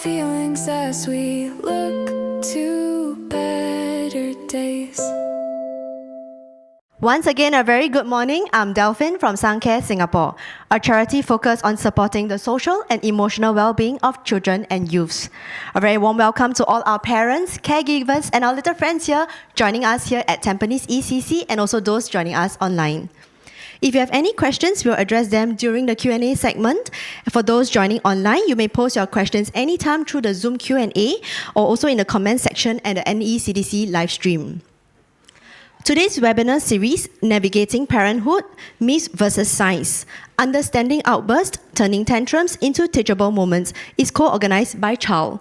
feelings as we look to better days. Once again, a very good morning. I'm Delphine from Suncare Singapore, a charity focused on supporting the social and emotional well-being of children and youths. A very warm welcome to all our parents, caregivers, and our little friends here joining us here at Tampines ECC, and also those joining us online. If you have any questions, we'll address them during the Q&A segment. For those joining online, you may post your questions anytime through the Zoom Q&A or also in the comment section at the NECDC live stream. Today's webinar series, Navigating Parenthood, Myths vs. Science, Understanding Outbursts, Turning Tantrums into Teachable Moments, is co-organised by CHAL,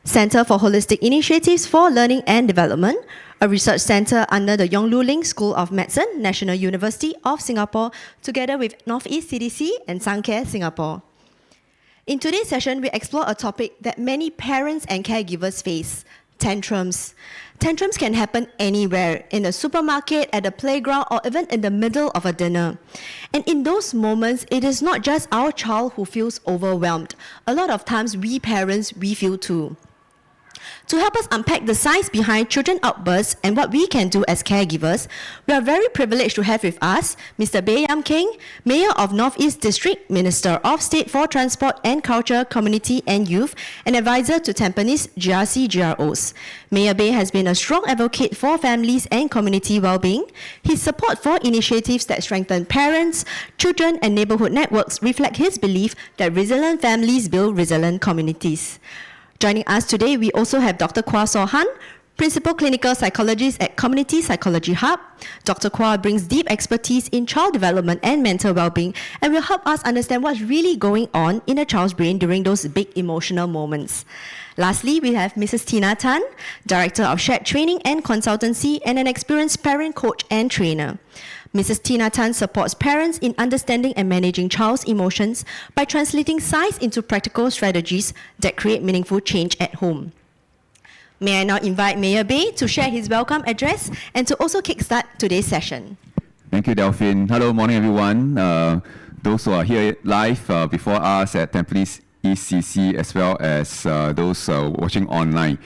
Centre for Holistic Initiatives for Learning and Development, a research centre under the Yong Lu Ling School of Medicine, National University of Singapore, together with North East CDC and Suncare Singapore. In today's session, we explore a topic that many parents and caregivers face: tantrums. Tantrums can happen anywhere, in the supermarket, at the playground, or even in the middle of a dinner. And in those moments, it is not just our child who feels overwhelmed. A lot of times, we parents, we feel too. To help us unpack the science behind children outbursts and what we can do as caregivers, we are very privileged to have with us Mr. Bae Yam Keng, Mayor of North East District, Minister of State for Transport and Culture, Community and Youth, and advisor to Tampines GRC GROs. Mayor Bae has been a strong advocate for families and community well-being. His support for initiatives that strengthen parents, children, and neighborhood networks reflect his belief that resilient families build resilient communities. Joining us today, we also have Dr. Kwa Saw Han, Principal Clinical Psychologist at Community Psychology Hub. Dr. Kwa brings deep expertise in child development and mental well-being and will help us understand what's really going on in a child's brain during those big emotional moments. Lastly, we have Mrs. Tina Tan, Director of Shared Training and Consultancy and an experienced parent coach and trainer. Mrs. Tina Tan supports parents in understanding and managing child's emotions by translating science into practical strategies that create meaningful change at home. May I now invite Mayor Bae to share his welcome address and to also kickstart today's session. Thank you, Delphine. Hello, morning, everyone. Those who are here live before us at Tampines ECC, as well as those watching online.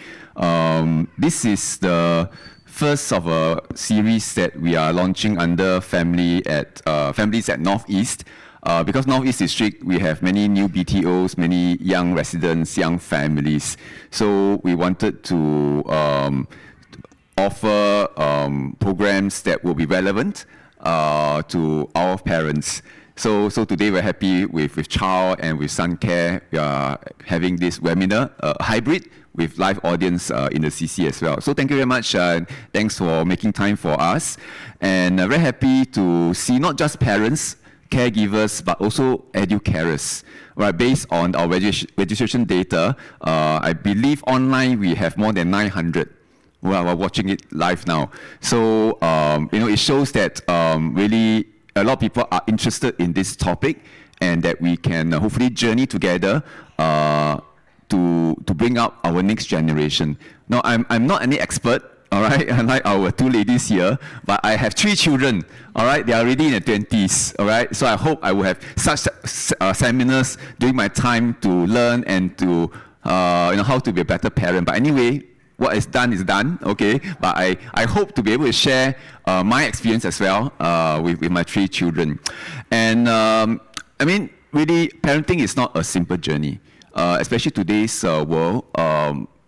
This is the first of a series that we are launching under Families at North East. Because North East District, we have many new BTOs, many young residents, young families. So we wanted to offer programs that will be relevant to our parents. So today we're happy with CHAL and with Suncare. We are having this webinar, hybrid, with live audience in the CC as well. So thank you very much. Thanks for making time for us. And very happy to see not just parents, caregivers, but also edu-carers. Right, based on our registration data, I believe online we have more than 900. Well, we're watching it live now. So, it shows that really a lot of people are interested in this topic and that we can hopefully journey together to bring up our next generation. Now, I'm not any expert, all right, unlike our two ladies here, but I have 3 children, all right? They are already in their 20s, all right? So I hope I will have such seminars during my time to learn and to, how to be a better parent. But anyway, what is done, okay? But I hope to be able to share my experience as well with my 3 children. And really, parenting is not a simple journey. Especially today's world,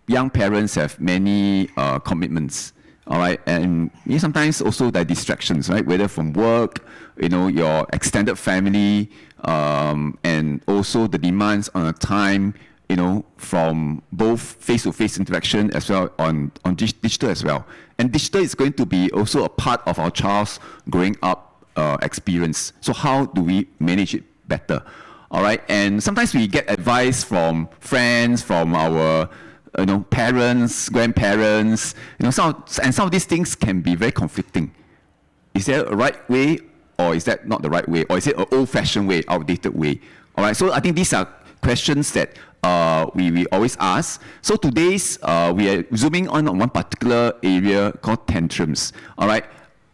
young parents have many commitments, all right? And sometimes also the distractions, right? Whether from work, your extended family, and also the demands on a time, from both face-to-face interaction as well on digital as well. And digital is going to be also a part of our child's growing up experience. So how do we manage it better? All right, and sometimes we get advice from friends, from our parents, grandparents, some of these things can be very conflicting. Is there a right way, or is that not the right way, or is it an old-fashioned way, outdated way? All right, so I think these are questions that we always ask. So today's we are zooming on one particular area called tantrums. All right,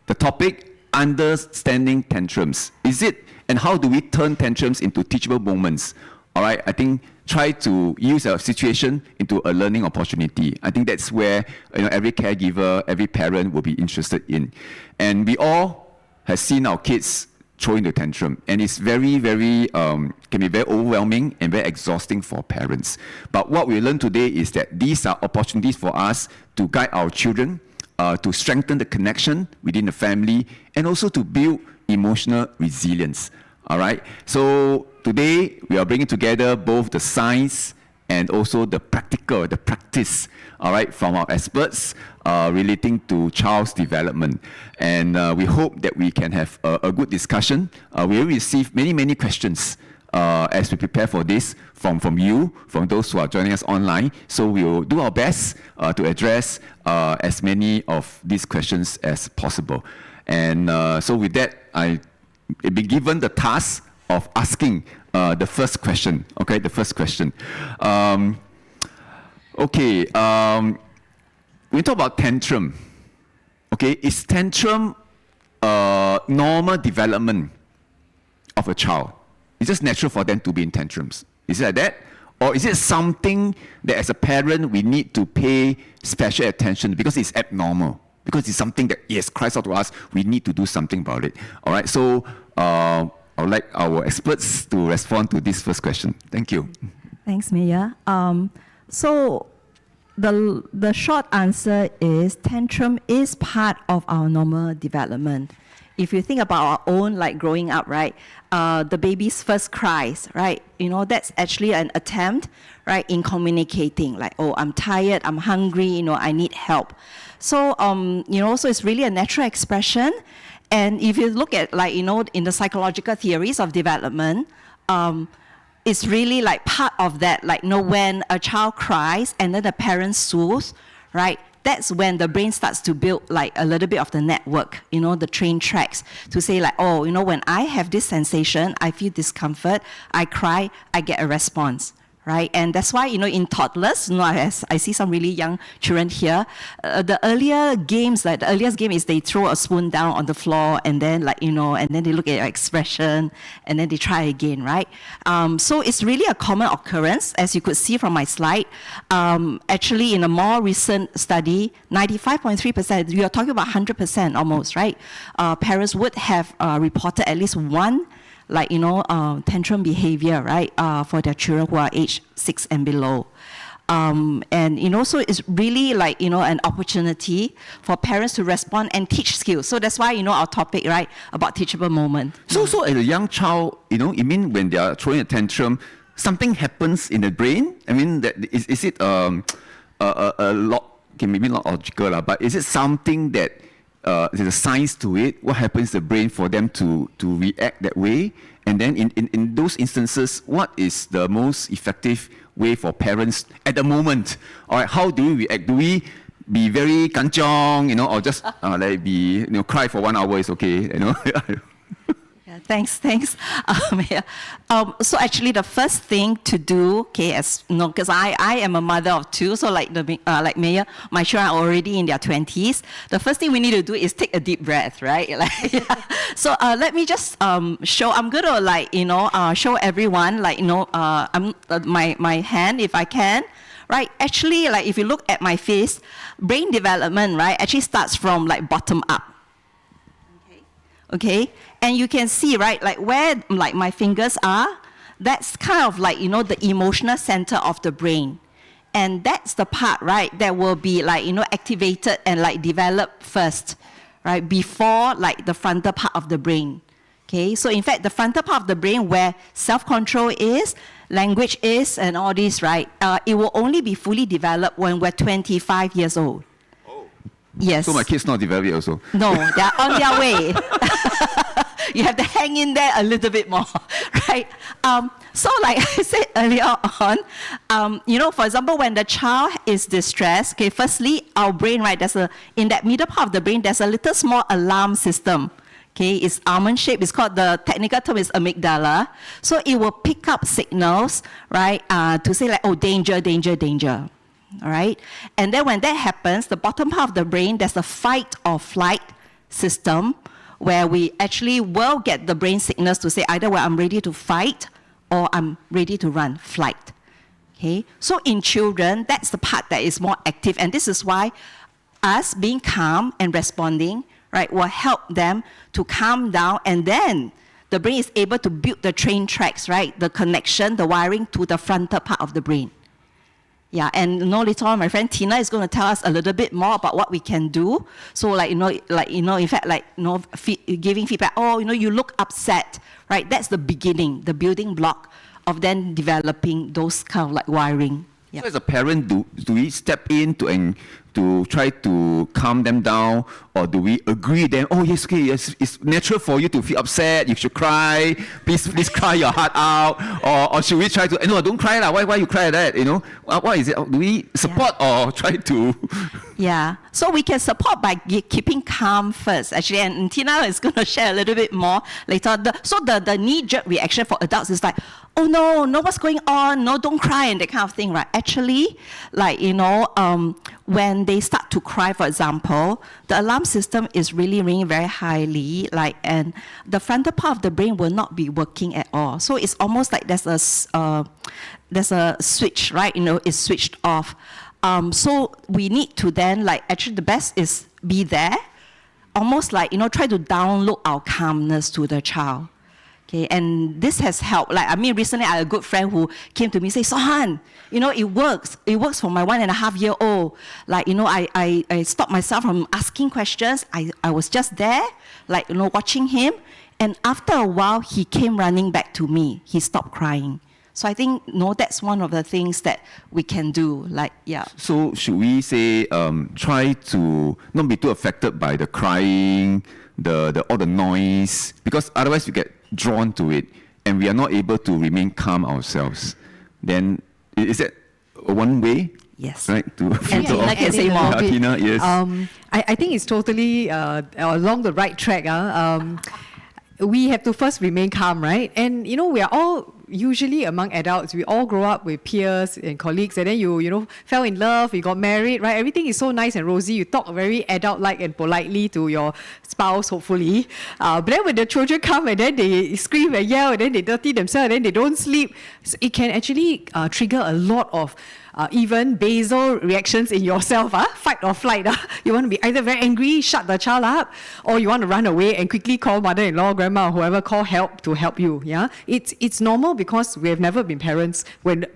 the topic: understanding tantrums. Is it, and how do we turn tantrums into teachable moments? all right, I think try to use a situation into a learning opportunity. I think that's where every caregiver, every parent will be interested in. And we all have seen our kids throwing the tantrum, and it's very, very can be very overwhelming and very exhausting for parents. But what we learned today is that these are opportunities for us to guide our children, to strengthen the connection within the family, and also to build emotional resilience. All right. So today we are bringing together both the science and also the practical, the practice, all right, from our experts relating to child's development. And we hope that we can have a good discussion. We will receive many, many questions as we prepare for this from you, from those who are joining us online. So we will do our best to address as many of these questions as possible. And so with that, I've been given the task of asking the first question. Okay, the first question. We talk about tantrum. Okay, is tantrum normal development of a child? It's just natural for them to be in tantrums. Is it like that? Or is it something that as a parent we need to pay special attention because it's abnormal? Because it's something that, yes, cries out to us, we need to do something about it. All right, so I would like our experts to respond to this first question. Thank you. Thanks, Maya. So the short answer is tantrum is part of our normal development. If you think about our own, like growing up, right, the baby's first cries, right, that's actually an attempt, right, in communicating, like, oh, I'm tired, I'm hungry, I need help. So, so it's really a natural expression. And if you look at, like, in the psychological theories of development, it's really like part of that, like, when a child cries and then the parent soothes, right, that's when the brain starts to build like a little bit of the network, the train tracks to say like, oh, when I have this sensation, I feel discomfort, I cry, I get a response. Right, and that's why in toddlers, I see some really young children here. The earliest game is they throw a spoon down on the floor, and then and then they look at your expression, and then they try again, right? So it's really a common occurrence, as you could see from my slide. Actually, in a more recent study, 95.3%. We are talking about 100% almost, right? Parents would have reported at least one. Tantrum behavior, right, for their children who are age 6 and below. So it's really an opportunity for parents to respond and teach skills. So that's why, our topic, right, about teachable moment. So as a young child, you mean when they are throwing a tantrum, something happens in the brain? I mean, is it maybe not logical, but is it something that there's a science to it? What happens to the brain for them to react that way? And then in those instances, what is the most effective way for parents at the moment? All right, how do we react? Do we be very kanchong, or just let it be, cry for 1 hour is okay, Yeah, thanks. So actually, the first thing to do, because I am a mother of two, so like Maya, my children are already in their 20s. The first thing we need to do is take a deep breath, right? So let me just show. I'm going to show everyone, my hand if I can. Right, actually, if you look at my face, brain development, right, actually starts from bottom up. Okay, and you can see, right, where my fingers are, that's kind of the emotional center of the brain. And that's the part, right, that will be activated and developed first, right, before the frontal part of the brain. Okay, so in fact, the frontal part of the brain where self-control is, language is, and all this, right, it will only be fully developed when we're 25 years old. Yes. So my kids not developed also? No, they're on their way. You have to hang in there a little bit more, right? So like I said earlier on, for example, when the child is distressed, okay, firstly, our brain, right, in that middle part of the brain, there's a little small alarm system. Okay, it's almond shaped. It's called, the technical term is amygdala. So it will pick up signals, right, to say oh, danger, danger, danger. All right, and then when that happens, the bottom part of the brain, there's a fight or flight system where we actually will get the brain signals to say either I'm ready to fight or I'm ready to run, flight. Okay, so in children, that's the part that is more active, and this is why us being calm and responding, right, will help them to calm down, and then the brain is able to build the train tracks, right, the connection, the wiring to the frontal part of the brain. Yeah, and later on, my friend Tina is going to tell us a little bit more about what we can do. So, in fact, giving feedback. Oh, you look upset, right? That's the beginning, the building block of then developing those kind of like wiring. Yeah. So as a parent, do we step in to try to calm them down, or do we agree them? Oh yes, okay, yes, it's natural for you to feel upset. You should cry. Please cry your heart out. Or should we try to? No, don't cry lah. Why you cry like that? What is it? Do we support or try to? Yeah. So we can support by keeping calm first, actually. And Tina is going to share a little bit more later. The knee-jerk reaction for adults is like, oh no, what's going on? No, don't cry, and that kind of thing, right? Actually, when they start to cry, for example, the alarm system is really ringing very highly, and the frontal part of the brain will not be working at all. So it's almost like there's a switch, right? It's switched off. So we need to then, actually the best is be there, almost try to download our calmness to the child. Okay, and this has helped. Recently I had a good friend who came to me and said, Sohan, it works. It works for my 1.5-year-old. I stopped myself from asking questions. I was just there, watching him. And after a while, he came running back to me. He stopped crying. So I think, that's one of the things that we can do. So should we say, try to not be too affected by the crying, all the noise, because otherwise we get drawn to it and we are not able to remain calm ourselves. Then is that one way? Yes. Right? And Tina can say more. Tina, yes. I think it's totally along the right track. We have to first remain calm, right? And we are all usually among adults, we all grow up with peers and colleagues, and then you fell in love, you got married, right? Everything is so nice and rosy. You talk very adult-like and politely to your spouse, hopefully. But then when the children come and then they scream and yell and then they dirty themselves and then they don't sleep, it can actually trigger a lot of even basal reactions in yourself, fight or flight. You want to be either very angry, shut the child up, or you want to run away and quickly call mother-in-law, grandma, or whoever, call help to help you. Yeah, it's normal because we have never been parents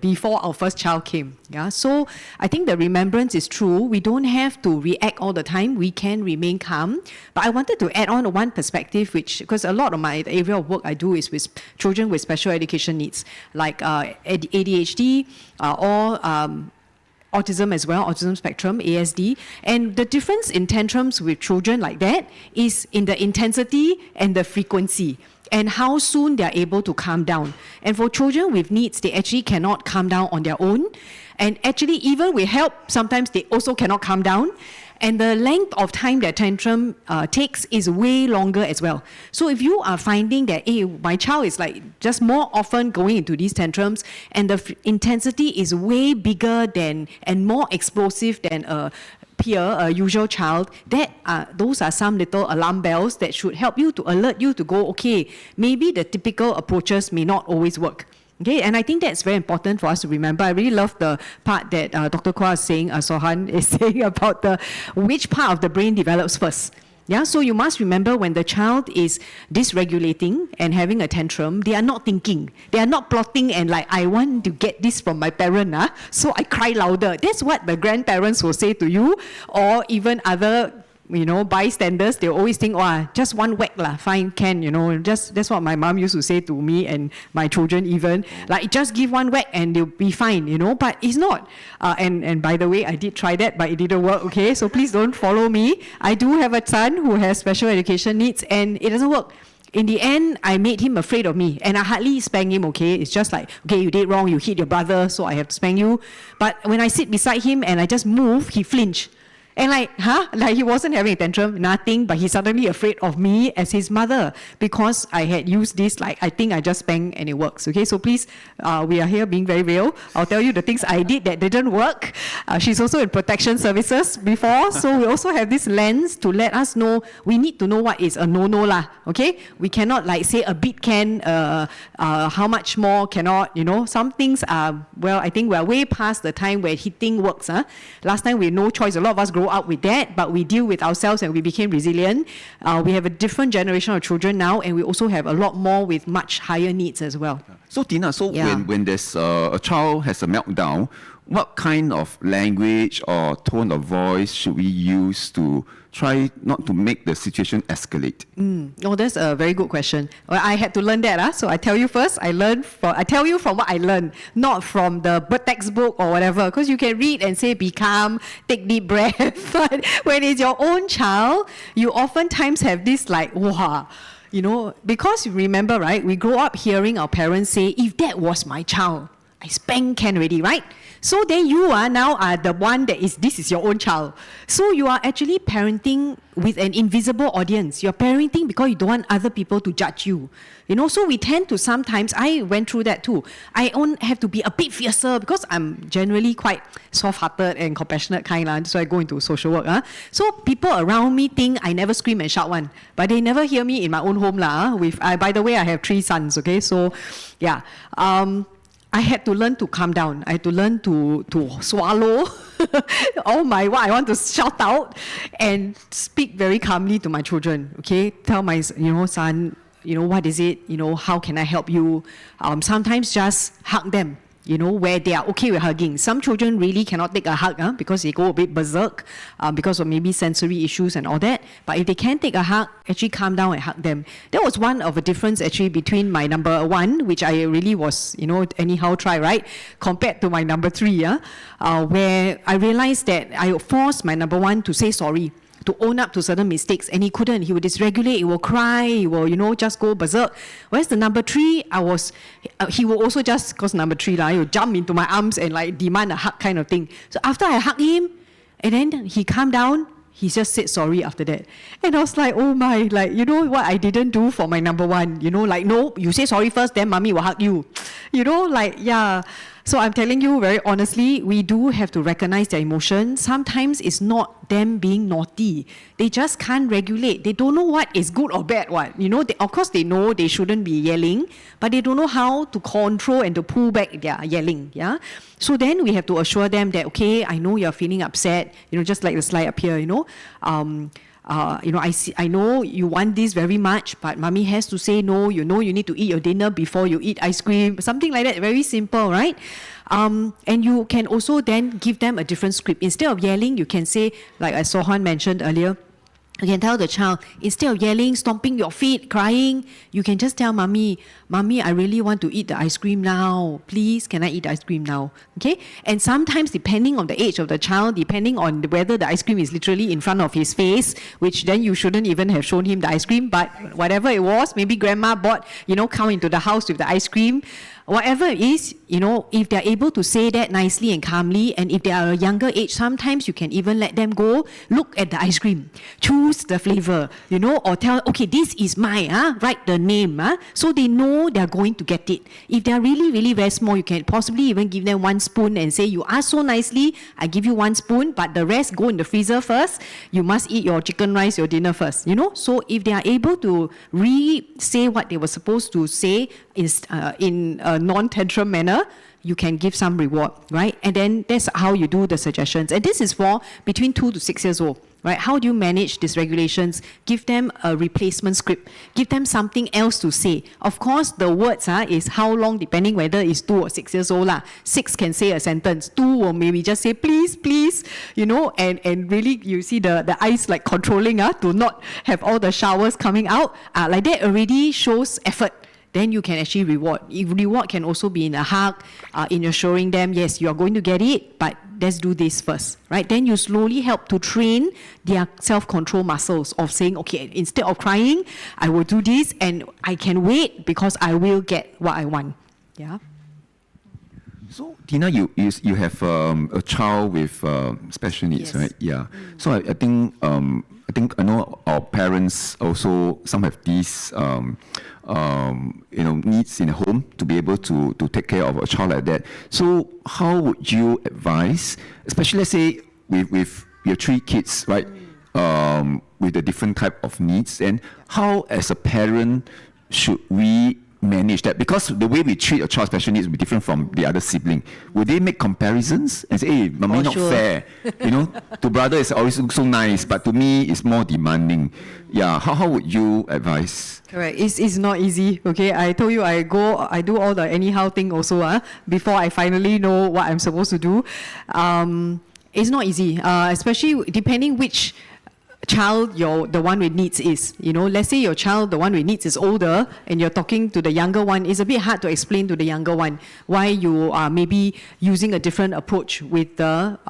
before our first child came. Yeah, so I think the remembrance is true. We don't have to react all the time. We can remain calm. But I wanted to add on one perspective, because a lot of my area of work I do is with children with special education needs, like ADHD or autism as well, autism spectrum, ASD. And the difference in tantrums with children like that is in the intensity and the frequency, and how soon they're able to calm down. And for children with needs, they actually cannot calm down on their own. And actually, even with help, sometimes they also cannot calm down. And the length of time that tantrum takes is way longer as well. So if you are finding that, hey, my child is just more often going into these tantrums, and the intensity is way bigger and more explosive than a usual child, those are some little alarm bells that should help you to alert you to go, okay, maybe the typical approaches may not always work. Okay, and I think that's very important for us to remember. I really love the part that Dr. Kwa is saying, Sohan is saying about which part of the brain develops first. Yeah, so you must remember when the child is dysregulating and having a tantrum, they are not thinking. They are not plotting and I want to get this from my parent, so I cry louder. That's what the grandparents will say to you, or even other bystanders. They always think, just one whack lah, fine, can, that's what my mom used to say to me and my children even, just give one whack and they'll be fine, but it's not. And by the way, I did try that, but it didn't work, okay? So please don't follow me. I do have a son who has special education needs and it doesn't work. In the end, I made him afraid of me, and I hardly spank him, okay? It's just okay, you did wrong, you hit your brother, so I have to spank you. But when I sit beside him and I just move, he flinch. And like he wasn't having a tantrum, nothing, but he's suddenly afraid of me as his mother because I had used this, like, I think I just spanked and it works. Okay, so please, we are here being very real. I'll tell you the things I did that didn't work. She's also in protection services before, so we also have this lens to let us know, we need to know what is a no-no lah, okay? We cannot like say a bit can, how much more cannot, some things are, well, I think we're way past the time where hitting works. Last time we had no choice, a lot of us grow up with that, but we deal with ourselves and we became resilient. We have a different generation of children now, and we also have a lot more with much higher needs as well. So Tina, Yeah. when there's a child has a meltdown, what kind of language or tone of voice should we use to try not to make the situation escalate? Oh, that's a very good question. Well, I had to learn that. So I tell you first, I tell you from what I learned, not from the textbook or whatever. Because you can read and say, be calm, take deep breath. But when it's your own child, you oftentimes have this like, wow. Because you remember, right, we grow up hearing our parents say, if that was my child, I spank Ken already, right? So then you now are the one this is your own child. So you are actually parenting with an invisible audience. You're parenting because you don't want other people to judge you. So we tend to sometimes, I went through that too. I have to be a bit fiercer because I'm generally quite soft-hearted and compassionate kind, so I go into social work. So people around me think I never scream and shout one, but they never hear me in my own home. By the way, I have 3 sons, okay? So, yeah. I had to learn to calm down. I had to learn to swallow what I want to shout out and speak very calmly to my children. Okay, tell my son, what is it? How can I help you? Sometimes just hug them. Where they are okay with hugging. Some children really cannot take a hug because they go a bit berserk because of maybe sensory issues and all that. But if they can take a hug, actually calm down and hug them. That was one of the difference actually between my number 1, which I really was, anyhow try, right? Compared to my number 3, where I realized that I forced my number 1 to say sorry, to own up to certain mistakes, and he couldn't. He would dysregulate, he will cry, he will, just go berserk. Whereas the number 3, he will also just, because number 3, he will jump into my arms and like demand a hug kind of thing. So after I hugged him, and then he calmed down, he just said sorry after that. And I was like, oh my, like, what I didn't do for my number 1, like, no, you say sorry first, then mommy will hug you. Yeah. So I'm telling you very honestly, we do have to recognize their emotions. Sometimes it's not them being naughty. They just can't regulate. They don't know what is good or bad. Of course they know they shouldn't be yelling, but they don't know how to control and to pull back their yelling. Yeah. So then we have to assure them that, okay, I know you're feeling upset. Just like the slide up here. I know you want this very much, but mommy has to say no. You need to eat your dinner before you eat ice cream. Something like that. Very simple, right? And you can also then give them a different script. Instead of yelling, you can say, like as Sohan mentioned earlier, you can tell the child, instead of yelling, stomping your feet, crying, you can just tell mommy, I really want to eat the ice cream now. Please, can I eat the ice cream now? Okay? And sometimes, depending on the age of the child, depending on whether the ice cream is literally in front of his face, which then you shouldn't even have shown him the ice cream, but whatever it was, maybe grandma bought, come into the house with the ice cream. Whatever it is, if they're able to say that nicely and calmly, and if they are a younger age, sometimes you can even let them go, look at the ice cream, choose the flavor, or tell, okay, this is mine, write the name, so they know they're going to get it. If they're really, really very small, you can possibly even give them 1 spoon and say, you asked so nicely, I give you 1 spoon, but the rest go in the freezer first. You must eat your chicken rice, your dinner first, So if they are able to re-say what they were supposed to say in a non-tantrum manner, you can give some reward, right? And then that's how you do the suggestions. And this is for between 2 to 6 years old, right? How do you manage dysregulations? Give them a replacement script. Give them something else to say. Of course, the words is how long, depending whether it's 2 or 6 years old. 6 can say a sentence. 2 will maybe just say, please, please, and really you see the eyes like controlling to not have all the showers coming out. Like that already shows effort. Then you can actually reward. Reward can also be in a hug, in assuring them, yes, you are going to get it, but let's do this first, right? Then you slowly help to train their self-control muscles of saying, okay, instead of crying, I will do this, and I can wait because I will get what I want. Yeah. So, Tina, you have a child with special needs, Yes. right? Yeah. So I think I know our parents also, some have these needs in the home to be able to take care of a child like that. So how would you advise, especially let's say with your 3 kids, right? With the different type of needs, and how as a parent should we manage that? Because the way we treat a child with special needs will be different from the other sibling. Would they make comparisons and say, hey, mommy, not sure. fair? To brother it's always so nice, but to me it's more demanding. Yeah, how would you advise? Correct. It's not easy. Okay, I told you I do all the anyhow thing also before I finally know what I'm supposed to do. It's not easy, especially depending which child the one with needs is. Let's say your child, the one with needs, is older and you're talking to the younger one. It's a bit hard to explain to the younger one why you are maybe using a different approach with the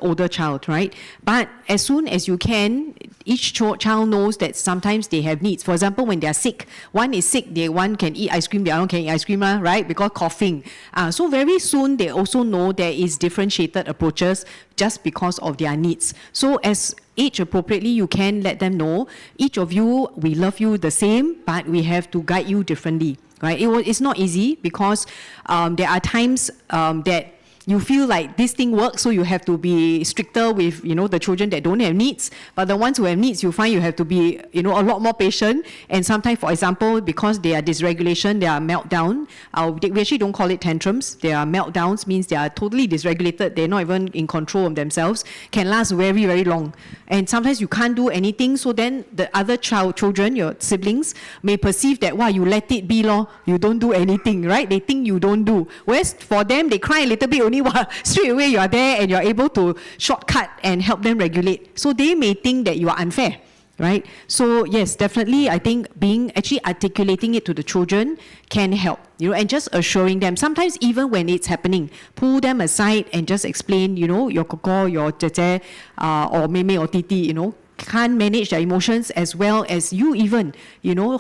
older child, right? But as soon as you can, each child knows that sometimes they have needs. For example, when they're sick, one is sick, one can eat ice cream, the other one can eat ice cream, right? Because coughing. So very soon they also know there is differentiated approaches just because of their needs. So as age appropriately, you can let them know, each of you, we love you the same, but we have to guide you differently, right? It's not easy because there are times that you feel like this thing works, so you have to be stricter with, the children that don't have needs. But the ones who have needs, you find you have to be, a lot more patient. And sometimes, for example, because they are dysregulation, they are meltdown. We actually don't call it tantrums. They are meltdowns, means they are totally dysregulated. They're not even in control of themselves. Can last very, very long. And sometimes you can't do anything. So then the other children, your siblings, may perceive that, wow, you let it be, you don't do anything, right? They think you don't do. Whereas for them, they cry a little bit only, straight away you are there and you're able to shortcut and help them regulate. So they may think that you are unfair, right? So yes, definitely, I think actually articulating it to the children can help, and just assuring them. Sometimes even when it's happening, pull them aside and just explain, your koko, your jeje, or meme or titi, can't manage their emotions as well as you even,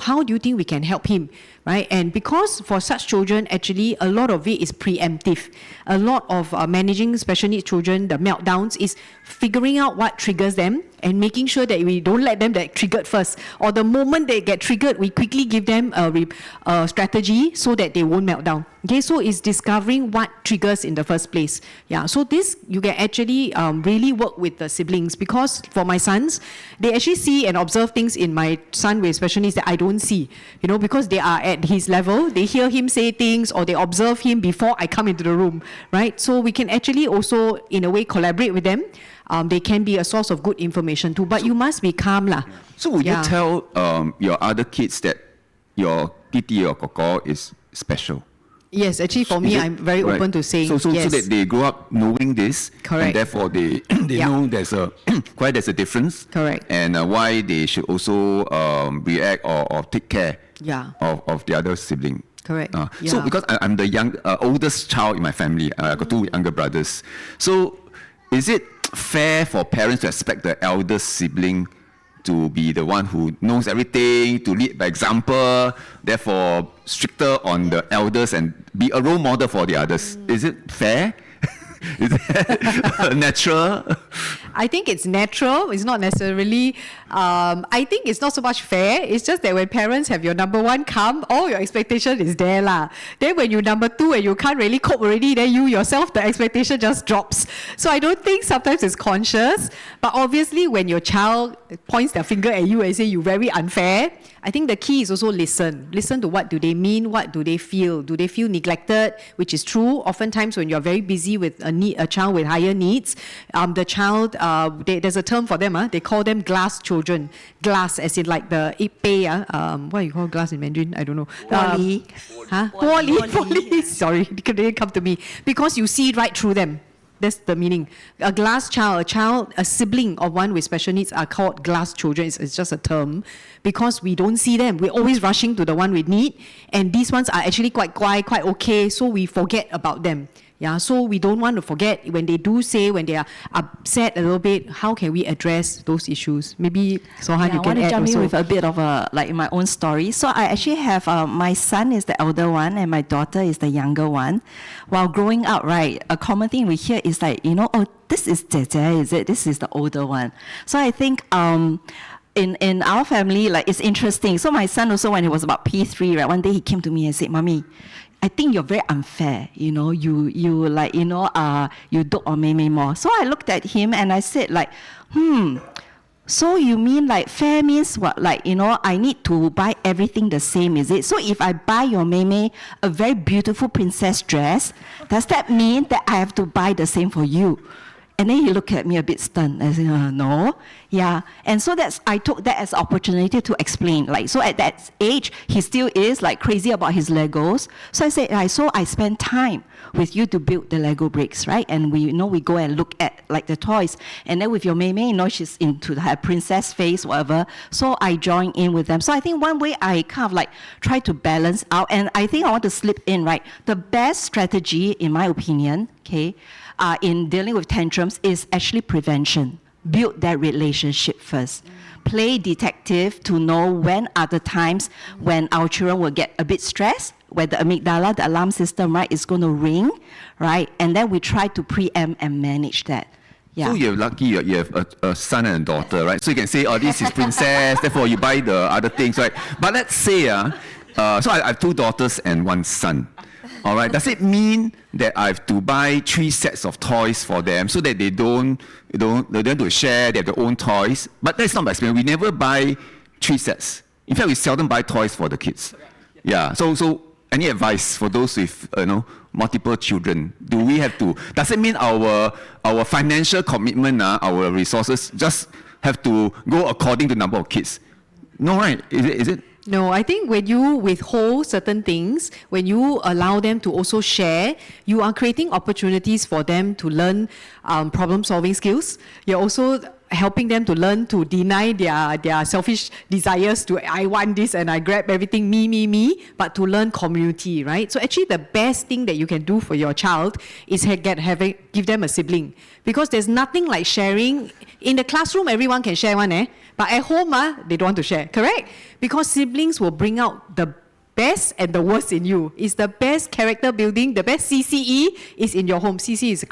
how do you think we can help him, right? And because for such children, actually, a lot of it is preemptive. A lot of managing special needs children, the meltdowns, is figuring out what triggers them and making sure that we don't let them get triggered first. Or the moment they get triggered, we quickly give them a strategy so that they won't melt down. Okay, so it's discovering what triggers in the first place. Yeah, so this, you can actually really work with the siblings, because for my sons, they actually see and observe things in my son with special needs that I don't see, because they are at his level. They hear him say things or they observe him before I come into the room, right? So we can actually also, in a way, collaborate with them. They can be a source of good information too, but you must be calm lah. So would you tell your other kids that your titi or koko is special? Yes, actually for me, I'm very open to saying so yes. So that they grow up knowing this, Correct. And therefore they know there's a difference, Correct. And why they should also react or take care of the other sibling. Correct. So because I'm the oldest child in my family, I got 2 younger brothers. So is it fair for parents to expect the eldest sibling to be the one who knows everything, to lead by example, therefore stricter on the elders and be a role model for the others? Is it fair? Is that natural? I think it's natural. It's not necessarily, I think it's not so much fair. It's just that when parents have your number 1 come, all your expectation is there lah. Then when you number 2 and you can't really cope already, then you yourself, the expectation just drops. So I don't think sometimes it's conscious, but obviously when your child points their finger at you and say you're very unfair, I think the key is also listen. Listen to what do they mean, what do they feel. Do they feel neglected, which is true. Oftentimes when you're very busy with a child with higher needs, the child, there's a term for them, they call them glass children. Glass as in like the ipei, what do you call glass in Mandarin? I don't know. Poly. Sorry, it didn't come to me. Because you see right through them. That's the meaning. A glass child, a sibling of one with special needs are called glass children. It's just a term because we don't see them. We're always rushing to the one with need, and these ones are actually quite quiet, quite okay, so we forget about them. Yeah, so we don't want to forget when they do say, when they are upset a little bit, how can we address those issues? Maybe Sohan, you I want can to add jump in also. with a bit of a, like my own story. So I actually have, my son is the elder one and my daughter is the younger one. While growing up, right, a common thing we hear is like, oh, this is Jie, is it? This is the older one. So I think, in our family, like it's interesting. So my son also, when he was about P3, right, one day he came to me and said, "Mommy, I think you're very unfair. You like, you dote on Mei more." So I looked at him and I said like, so you mean like fair means what? Like, I need to buy everything the same, is it? So if I buy your Mei a very beautiful princess dress, does that mean that I have to buy the same for you? And then he looked at me a bit stunned. I said, no. Yeah. And so I took that as an opportunity to explain. Like, so at that age, he still is like crazy about his Legos. So I said, so I spend time with you to build the Lego bricks, right? And we go and look at like the toys. And then with your Mei, she's into her princess phase, whatever. So I join in with them. So I think one way I kind of like try to balance out. And I think I want to slip in, right? The best strategy, in my opinion, okay, in dealing with tantrums is actually prevention. Build that relationship first. Play detective to know when are the times when our children will get a bit stressed, where the amygdala, the alarm system, right, is going to ring, right? And then we try to preempt and manage that. Yeah. So you're lucky you have a son and a daughter, right? So you can say, oh, this is princess, therefore you buy the other things, right? But let's say, so I have 2 daughters and 1 son. All right. Does it mean that I have to buy 3 sets of toys for them so that they don't have to share, they have their own toys? But that's not my experience. We never buy 3 sets. In fact, we seldom buy toys for the kids. Yeah. So any advice for those with multiple children? Do we have to? Does it mean our financial commitment, our resources, just have to go according to the number of kids? No, right? Is it? No, I think when you withhold certain things, when you allow them to also share, you are creating opportunities for them to learn problem-solving skills. You're also helping them to learn to deny their selfish desires to, I want this and I grab everything, me, but to learn community, right? So actually the best thing that you can do for your child is give them a sibling. Because there's nothing like sharing. In the classroom, everyone can share one, but at home, they don't want to share, correct? Because siblings will bring out the best and the worst in you. It's the best character building, the best CCE is in your home. CCE is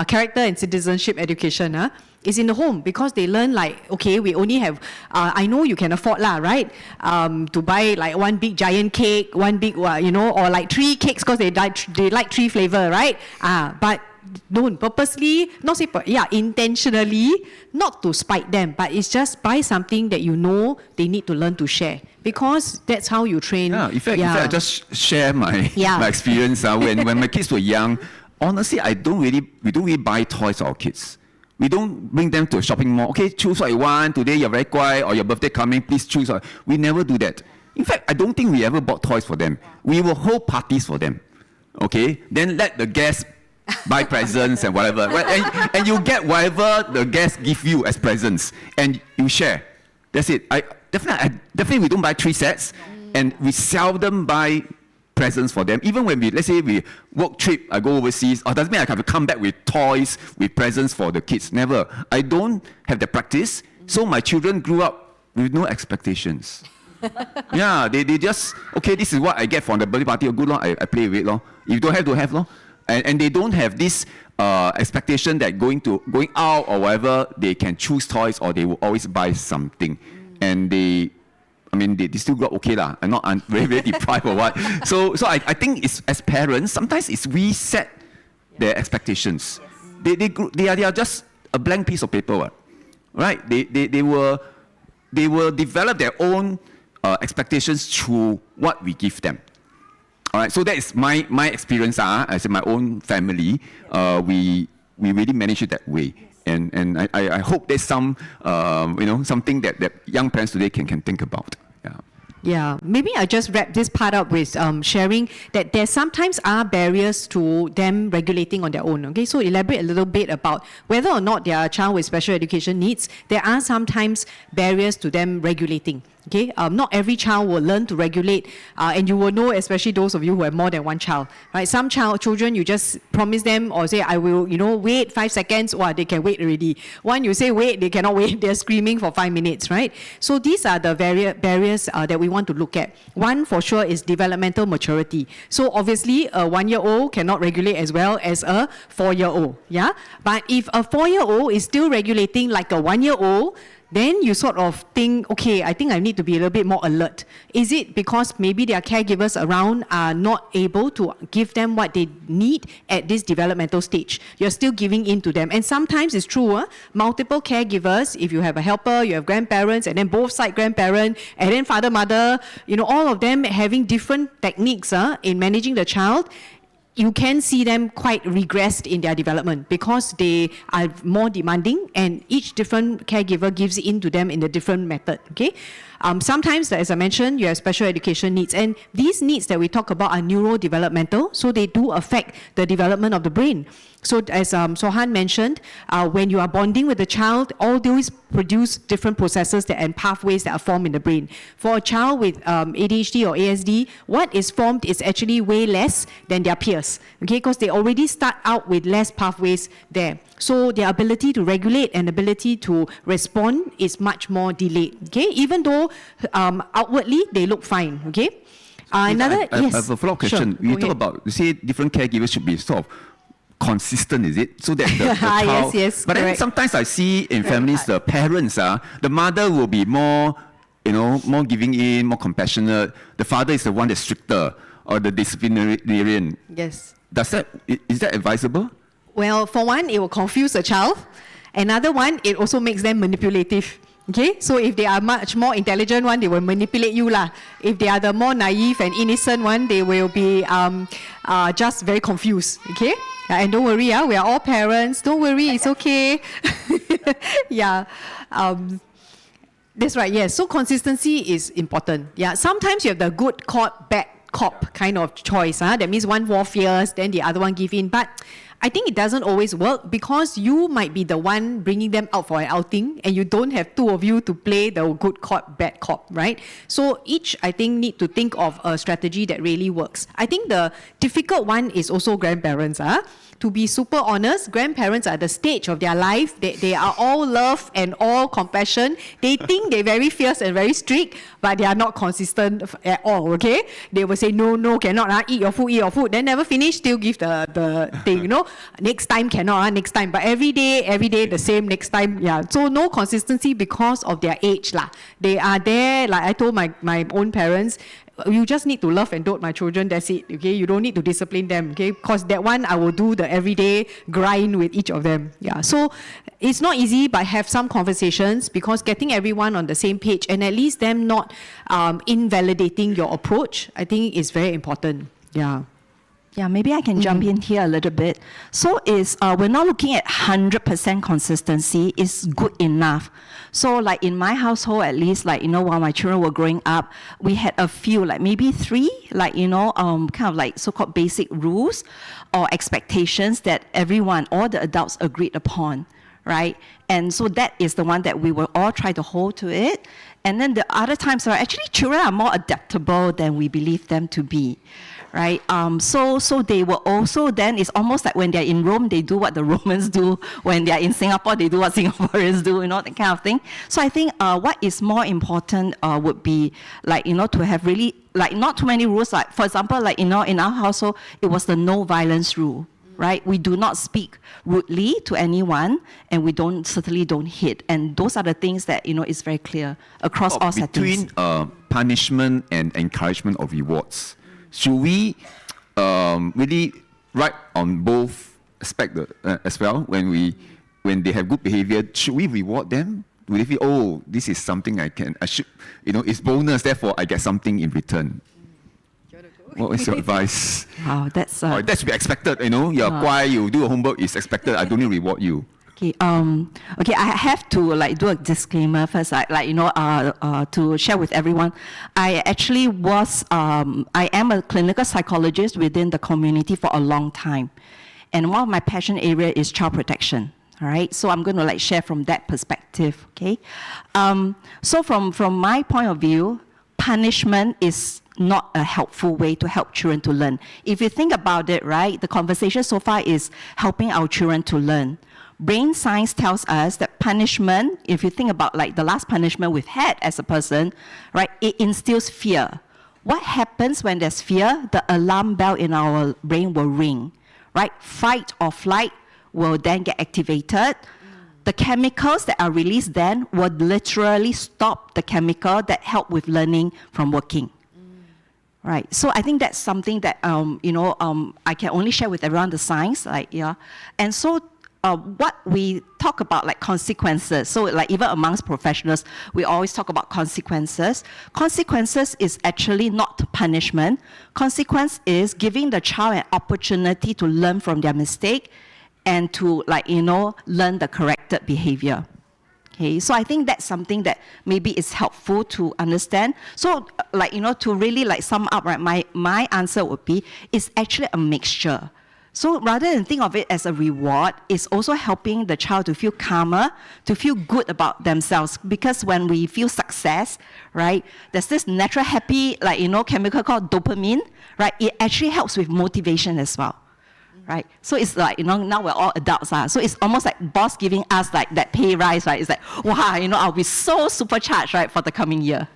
character and citizenship education. Is in the home because they learn like, okay, we only have, I know you can afford right? To buy like 1 big giant cake, 1 big, or like 3 cakes because they like 3 flavor, right? But don't purposely, intentionally, not to spite them, but it's just buy something that they need to learn to share because that's how you train. Yeah, in fact, I just share my experience. When my kids were young, honestly, we don't really buy toys for our kids. We don't bring them to a shopping mall. Okay, choose what you want. Today you're very quiet or your birthday coming, please choose. We never do that. In fact, I don't think we ever bought toys for them. We will hold parties for them. Okay, then let the guests buy presents and whatever. And you get whatever the guests give you as presents and you share. That's it. Definitely we don't buy 3 sets and we seldom buy presents for them. Even when let's say we work trip, I go overseas, doesn't mean I have to come back with toys, with presents for the kids. Never. I don't have the practice. So my children grew up with no expectations. Yeah, they just, okay, this is what I get from the birthday party. Good, I play with it. If you don't have to have, and they don't have this expectation that going out or whatever, they can choose toys or they will always buy something. And they still got okay lah, and not very, very deprived or what. So I think it's, as parents, sometimes it's we set their expectations. They are just a blank piece of paper, right? They will develop their own expectations through what we give them. All right, so that is my experience. As in my own family, we really manage it that way. And I hope there's some something that young parents today can think about. Yeah, maybe I just wrap this part up with sharing that there sometimes are barriers to them regulating on their own. Okay, so elaborate a little bit about whether or not their child with special education needs. There are sometimes barriers to them regulating. Okay, not every child will learn to regulate, and you will know, especially those of you who have more than one child, right? Some children, you just promise them or say, I will, wait 5 seconds, or they can wait already. One, you say wait, they cannot wait, they're screaming for 5 minutes, right? So these are the barriers that we want to look at. One, for sure, is developmental maturity. So obviously, a 1-year-old cannot regulate as well as a 4-year-old, yeah? But if a 4-year-old is still regulating like a 1-year-old, then you sort of think, okay, I think I need to be a little bit more alert. Is it because maybe their caregivers around are not able to give them what they need at this developmental stage? You're still giving in to them. And sometimes it's true, multiple caregivers, if you have a helper, you have grandparents, and then both side grandparent, and then father, mother, all of them having different techniques in managing the child. You can see them quite regressed in their development because they are more demanding, and each different caregiver gives in to them in a different method, okay? Sometimes, as I mentioned, you have special education needs, and these needs that we talk about are neurodevelopmental, so they do affect the development of the brain. So as Sohan mentioned, when you are bonding with the child, all those produce different processes and pathways that are formed in the brain. For a child with ADHD or ASD, what is formed is actually way less than their peers, okay? Because they already start out with less pathways there. So their ability to regulate and ability to respond is much more delayed, okay? Even though outwardly they look fine, okay? I have a follow-up question. Sure, you talk about, you say different caregivers should be sort of consistent, is it? So that the child... Yes, but then correct. sometimes I see in families, the parents, the mother will be more, more giving in, more compassionate. The father is the one that's stricter, or the disciplinarian. Yes. Is that advisable? Well, for one, it will confuse the child. Another one, it also makes them manipulative. Okay, so if they are much more intelligent one, they will manipulate you lah. If they are the more naive and innocent one, they will be just very confused. Okay, and don't worry, we are all parents. Don't worry, it's okay. Yeah, that's right. Yes, so consistency is important. Yeah, sometimes you have the good cop, bad cop kind of choice. That means one war fierce, then the other one give in. But I think it doesn't always work because you might be the one bringing them out for an outing and you don't have two of you to play the good cop, bad cop, right? So each, I think, need to think of a strategy that really works. I think the difficult one is also grandparents. To be super honest, grandparents are the stage of their life. They are all love and all compassion. They think they're very fierce and very strict, but they are not consistent at all, okay? They will say, no, cannot, eat your food. Then never finish, still give the thing, Next time cannot, next time. But every day the same, next time, yeah. So no consistency because of their age lah. They are there, like I told my own parents, you just need to love and dote my children, that's it, okay? You don't need to discipline them, okay? Because that one, I will do the everyday grind with each of them, yeah. So it's not easy, but have some conversations because getting everyone on the same page and at least them not invalidating your approach, I think is very important, yeah. Yeah, maybe I can jump in here a little bit. So we're not looking at 100% consistency. It's good enough. So like in my household, at least, while my children were growing up, we had a few, like maybe 3, kind of like so-called basic rules or expectations that all the adults agreed upon, right? And so that is the one that we will all try to hold to it. And then the other times, actually children are more adaptable than we believe them to be. Right, so they were also then, it's almost like when they're in Rome, they do what the Romans do. When they're in Singapore, they do what Singaporeans do, that kind of thing. So I think what is more important would be to have really, not too many rules. Like, for example, in our household, it was the no violence rule, right? We do not speak rudely to anyone, and we certainly don't hit. And those are the things that, is very clear across all settings. Between punishment and encouragement of rewards, should we really write on both aspects as well? When they have good behavior, should we reward them? Will they feel, oh, this is something I should, it's bonus, therefore I get something in return? What is your advice? Wow, that's... that should be expected, You're quiet, you do your homework, it's expected, I don't need to reward you. Okay, I have to do a disclaimer first, to share with everyone. I actually I am a clinical psychologist within the community for a long time. And one of my passion area is child protection. All right, so I'm going to like share from that perspective, okay? So from my point of view, punishment is not a helpful way to help children to learn. If you think about it, right, the conversation so far is helping our children to learn. Brain science tells us that punishment, if you think about like the last punishment we've had as a person, right, it instills fear. What happens when there's fear? The alarm bell in our brain will ring, right? Fight or flight will then get activated. The chemicals that are released then will literally stop the chemical that help with learning from working. Right, so I think that's something that I can only share with everyone the science, like and so what we talk about like consequences. So like even amongst professionals, we always talk about consequences. Consequences is actually not punishment. Consequence is giving the child an opportunity to learn from their mistake and to learn the corrected behavior. Okay, so I think that's something that maybe is helpful to understand. So to really sum up, right, my answer would be, it's actually a mixture. So rather than think of it as a reward, it's also helping the child to feel calmer, to feel good about themselves. Because when we feel success, right, there's this natural happy, chemical called dopamine, right? It actually helps with motivation as well. Right, so it's like now we're all adults, so it's almost like boss giving us like that pay rise, right? It's like, wow, I'll be so supercharged, right, for the coming year.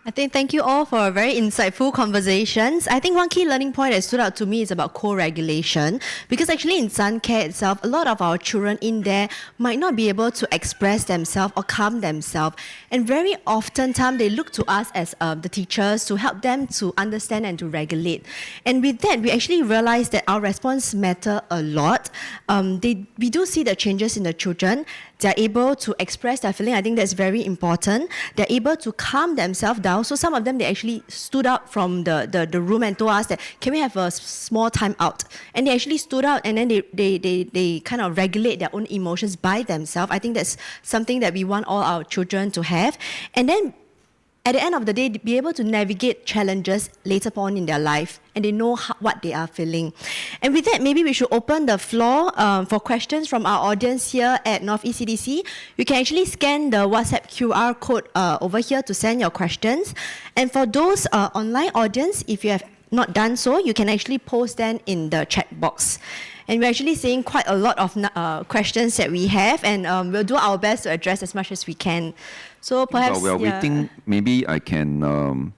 I think thank you all for very insightful conversations. I think one key learning point that stood out to me is about co-regulation, because actually in Suncare itself, a lot of our children in there might not be able to express themselves or calm themselves. And very often they look to us as the teachers to help them to understand and to regulate. And with that, we actually realize that our response matter a lot. We do see the changes in the children. They're able to express their feeling. I think that's very important. They're able to calm themselves down. So some of them, they actually stood out from the room and told us that, can we have a small time out? And they actually stood out, and then they kind of regulate their own emotions by themselves. I think that's something that we want all our children to have. And then at the end of the day, be able to navigate challenges later on in their life, and they know what they are feeling. And with that, maybe we should open the floor for questions from our audience here at North East CDC. You can actually scan the WhatsApp QR code over here to send your questions. And for those online audience, if you have not done so, you can actually post them in the chat box. And we're actually seeing quite a lot of questions that we have, and we'll do our best to address as much as we can. So perhaps while we're waiting, maybe I can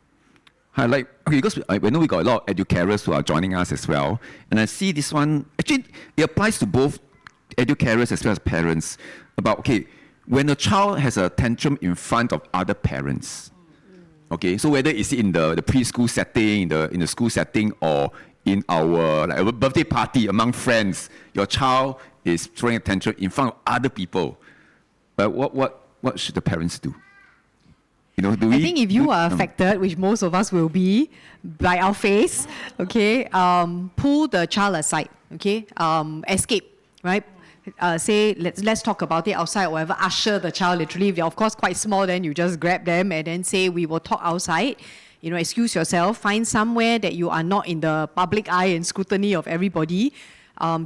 highlight, because I know we got a lot of educarers who are joining us as well. And I see this one, actually, it applies to both educarers as well as parents, about, when a child has a tantrum in front of other parents, so whether it's in the preschool setting, in the school setting, or in our a birthday party among friends, your child is throwing a tantrum in front of other people. But what should the parents do? I think if you are affected, which most of us will be, by our face, pull the child aside, escape, right? Say, let's talk about it outside or whatever, usher the child literally. If they're of course quite small, then you just grab them and then say, we will talk outside. Excuse yourself, find somewhere that you are not in the public eye and scrutiny of everybody.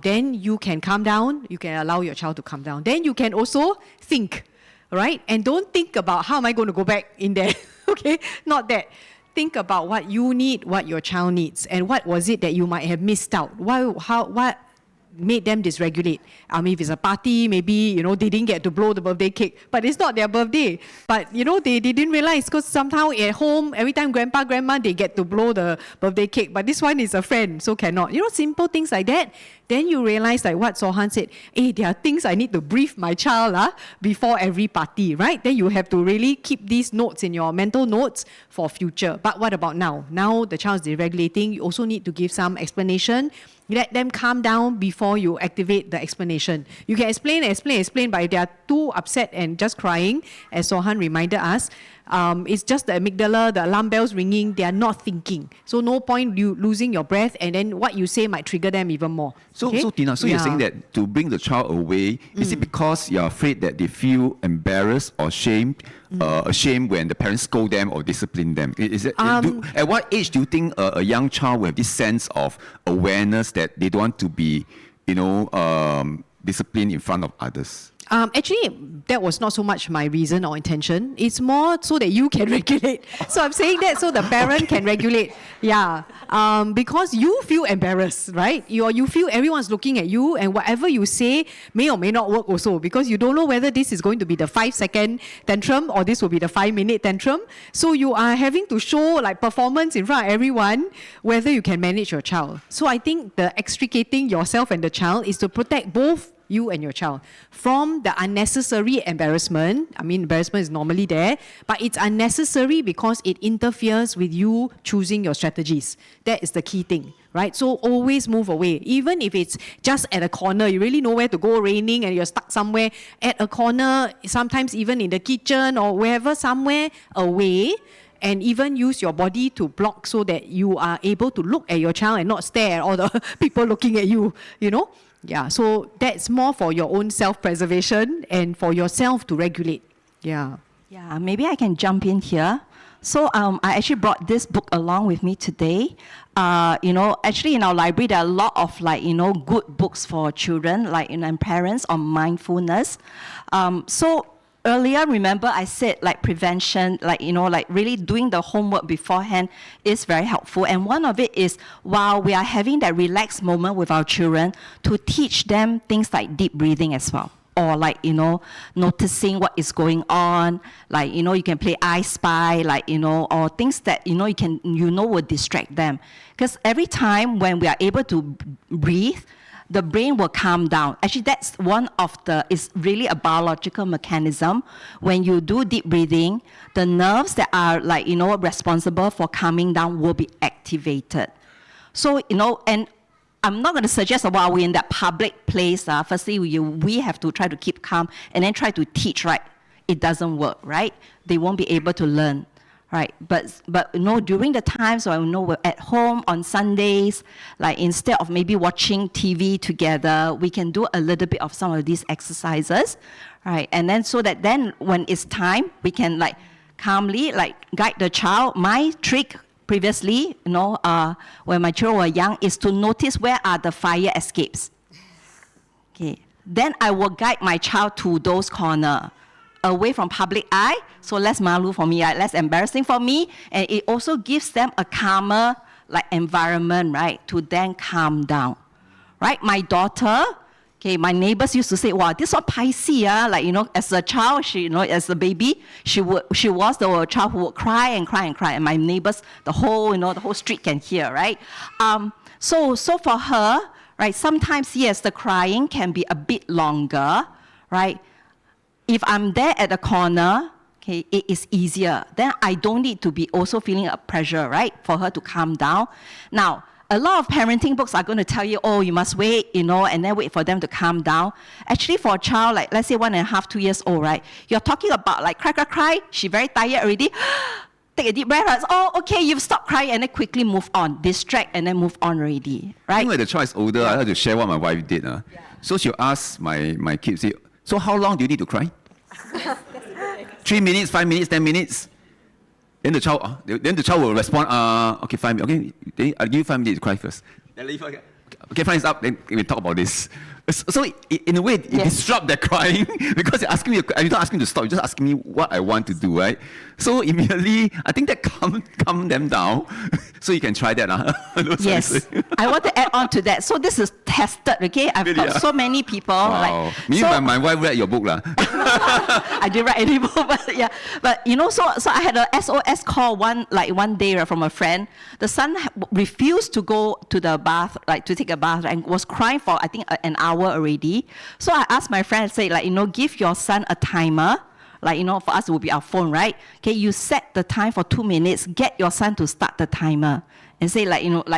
Then you can calm down, you can allow your child to calm down. Then you can also think, right? And don't think about how am I going to go back in there, Not that. Think about what you need, what your child needs, and what was it that you might have missed out. What made them dysregulate? If it's a party, maybe, they didn't get to blow the birthday cake, but it's not their birthday. But, they didn't realize, because somehow at home, every time grandpa, grandma, they get to blow the birthday cake, but this one is a friend, so cannot. Simple things like that. Then you realize, like what Sohan said, there are things I need to brief my child before every party, right? Then you have to really keep these notes in your mental notes for future. But what about now? Now the child is deregulating, you also need to give some explanation. Let them calm down before you activate the explanation. You can explain, but if they are too upset and just crying, as Sohan reminded us, it's just the amygdala, the alarm bells ringing, they are not thinking. So no point you losing your breath, and then what you say might trigger them even more. So Tina, you're saying that to bring the child away, is it because you're afraid that they feel embarrassed or ashamed when the parents scold them or discipline them? Is it, at what age do you think a young child will have this sense of awareness that they don't want to be, discipline in front of others? Actually, that was not so much my reason or intention. It's more so that you can regulate. So I'm saying that so the parent can regulate. Yeah. Because you feel embarrassed, right? You feel everyone's looking at you, and whatever you say may or may not work also, because you don't know whether this is going to be the 5-second tantrum or this will be the 5-minute tantrum. So you are having to show like performance in front of everyone whether you can manage your child. So I think the extricating yourself and the child is to protect both you and your child from the unnecessary embarrassment. I mean, embarrassment is normally there, but it's unnecessary because it interferes with you choosing your strategies. That is the key thing, right? So always move away. Even if it's just at a corner, you really know where to go, raining, and you're stuck somewhere at a corner, sometimes even in the kitchen or wherever, somewhere away, and even use your body to block so that you are able to look at your child and not stare at all the people looking at you, you know? Yeah, so that's more for your own self-preservation and for yourself to regulate. Yeah. Yeah, maybe I can jump in here. So I actually brought this book along with me today. Actually in our library, there are a lot of good books for children, and parents on mindfulness. So earlier, remember I said prevention, really doing the homework beforehand is very helpful. And one of it is while we are having that relaxed moment with our children, to teach them things like deep breathing as well. Or noticing what is going on, you can play I Spy, or things that, will distract them. Because every time when we are able to breathe, the brain will calm down. Actually, that's one of it's really a biological mechanism. When you do deep breathing, the nerves that are responsible for calming down will be activated. So, and I'm not going to suggest while we're in that public place, firstly, we have to try to keep calm and then try to teach, right? It doesn't work, right? They won't be able to learn. Right, but during the times when we're at home on Sundays, instead of maybe watching TV together, we can do a little bit of some of these exercises, right? And then so that then when it's time, we can calmly guide the child. My trick previously, when my children were young, is to notice where are the fire escapes. Okay, then I will guide my child to those corners, away from public eye, so less malu for me, right? Less embarrassing for me, and it also gives them a calmer environment, right, to then calm down, right? My daughter, my neighbors used to say, "Wow, this is what Pisces, as a child, as a baby, she was the child who would cry and cry and cry, and my neighbors, the whole street can hear, right? So for her, right, sometimes yes, the crying can be a bit longer, right? If I'm there at the corner, it is easier. Then I don't need to be also feeling a pressure, right, for her to calm down. Now, a lot of parenting books are going to tell you, oh, you must wait, and then wait for them to calm down. Actually, for a child, let's say 1.5, 2 years old, right, you're talking about cry, she's very tired already. Take a deep breath. Oh, okay, you've stopped crying, and then quickly move on. Distract, and then move on already, right? I think when the child is older, I have to share what my wife did. So she'll ask my kids, say, so how long do you need to cry? 3 minutes, 5 minutes, 10 minutes. Then the child will respond, okay, 5 minutes. Okay, I'll give you 5 minutes to cry first. Then leave. Okay, fine, it's up. Then we talk about this. So in a way, it disrupts their crying because you're asking me. You're not asking me to stop. You're just asking me what I want to do, right? So immediately, I think that calm them down. So you can try that, Yes, I want to add on to that. So this is tested, okay? I've Really, got so many people. Wow. My wife read your book, lah. I didn't write any book, but yeah. But so I had a SOS call one day from a friend. The son refused to go to the bath, to take a bath, and was crying for I think an hour already. So I asked my friend, say give your son a timer. For us it would be our phone, right? Okay, you set the time for 2 minutes. Get your son to start the timer, and say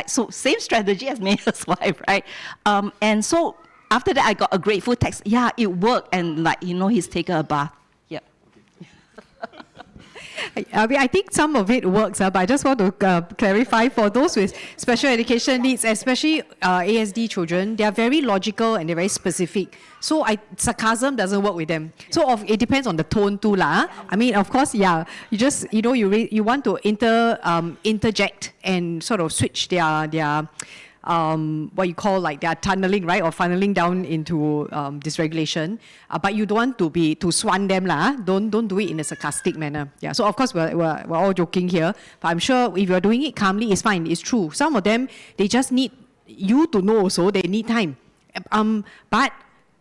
so same strategy as Mayer's wife, right? And so after that, I got a grateful text. Yeah, it worked, and he's taken a bath. Yeah. I think some of it works, but I just want to clarify for those with special education needs, especially ASD children, they are very logical and they're very specific. So sarcasm doesn't work with them. So it depends on the tone too, lah. I mean, of course, yeah. You just you want to interject and sort of switch their what you call like they are tunneling, right, or funneling down into dysregulation. But you don't want to swan them lah. Don't do it in a sarcastic manner. Yeah. So of course we're all joking here, but I'm sure if you're doing it calmly, it's fine. It's true. Some of them, they just need you to know also they need time. But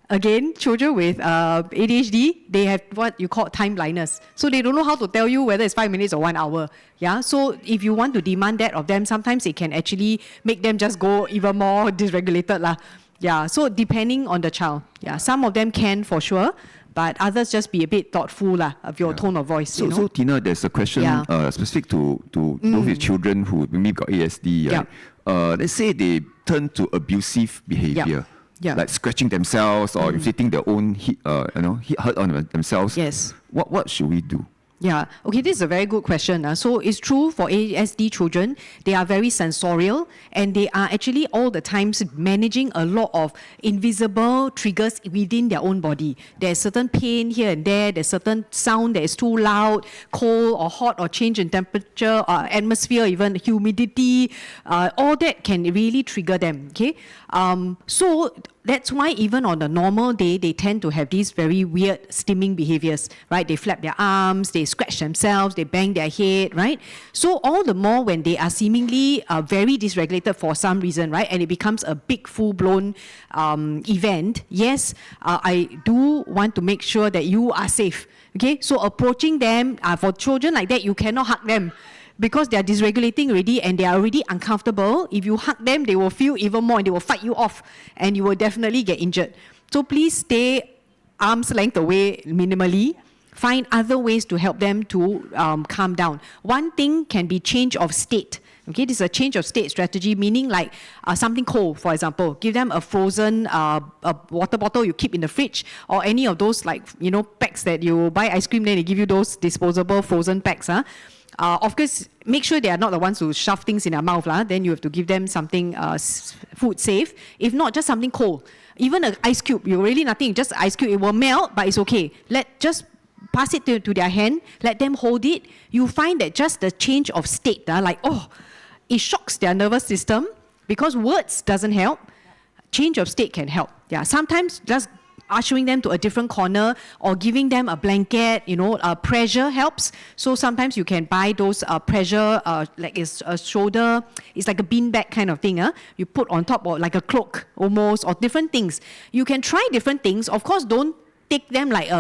again, children with ADHD, they have what you call time blindness. So they don't know how to tell you whether it's 5 minutes or 1 hour. Yeah. So if you want to demand that of them, sometimes it can actually make them just go even more dysregulated lah. Yeah. So depending on the child. Yeah. Some of them can for sure, but others just be a bit thoughtful lah of your tone of voice. So Tina, there's a question specific to those with children who maybe got ASD. Right? Let's say they turn to abusive behavior. Yeah. Like scratching themselves or inflicting their own hurt on themselves. Yes. What should we do? Yeah. Okay, this is a very good question. So it's true for ASD children, they are very sensorial and they are actually all the times managing a lot of invisible triggers within their own body. There's certain pain here and there, there's certain sound that is too loud, cold or hot or change in temperature, atmosphere, even humidity, all that can really trigger them. Okay. So that's why even on a normal day, they tend to have these very weird stimming behaviors, right? They flap their arms, they scratch themselves, they bang their head, right? So all the more when they are seemingly very dysregulated for some reason, right? And it becomes a big full-blown event. Yes, I do want to make sure that you are safe, okay? So approaching them, for children like that, you cannot hug them, because they are dysregulating already and they are already uncomfortable. If you hug them, they will feel even more and they will fight you off and you will definitely get injured. So please stay arm's length away minimally. Find other ways to help them to calm down. One thing can be change of state. Okay, this is a change of state strategy, meaning like something cold, for example. Give them a frozen a water bottle you keep in the fridge, or any of those packs that you buy ice cream, then they give you those disposable frozen packs. Of course, make sure they are not the ones who shove things in their mouth. Then you have to give them something food safe. If not, just something cold. Even an ice cube, you really nothing, just ice cube. It will melt, but it's okay. Just pass it to their hand. Let them hold it. You find that just the change of state, it shocks their nervous system, because words doesn't help. Change of state can help. Yeah, sometimes just ushering them to a different corner or giving them a blanket, pressure helps. So sometimes you can buy those pressure, like it's a shoulder, it's like a beanbag kind of thing. You put on top, or like a cloak almost, or different things. You can try different things. Of course, don't take them like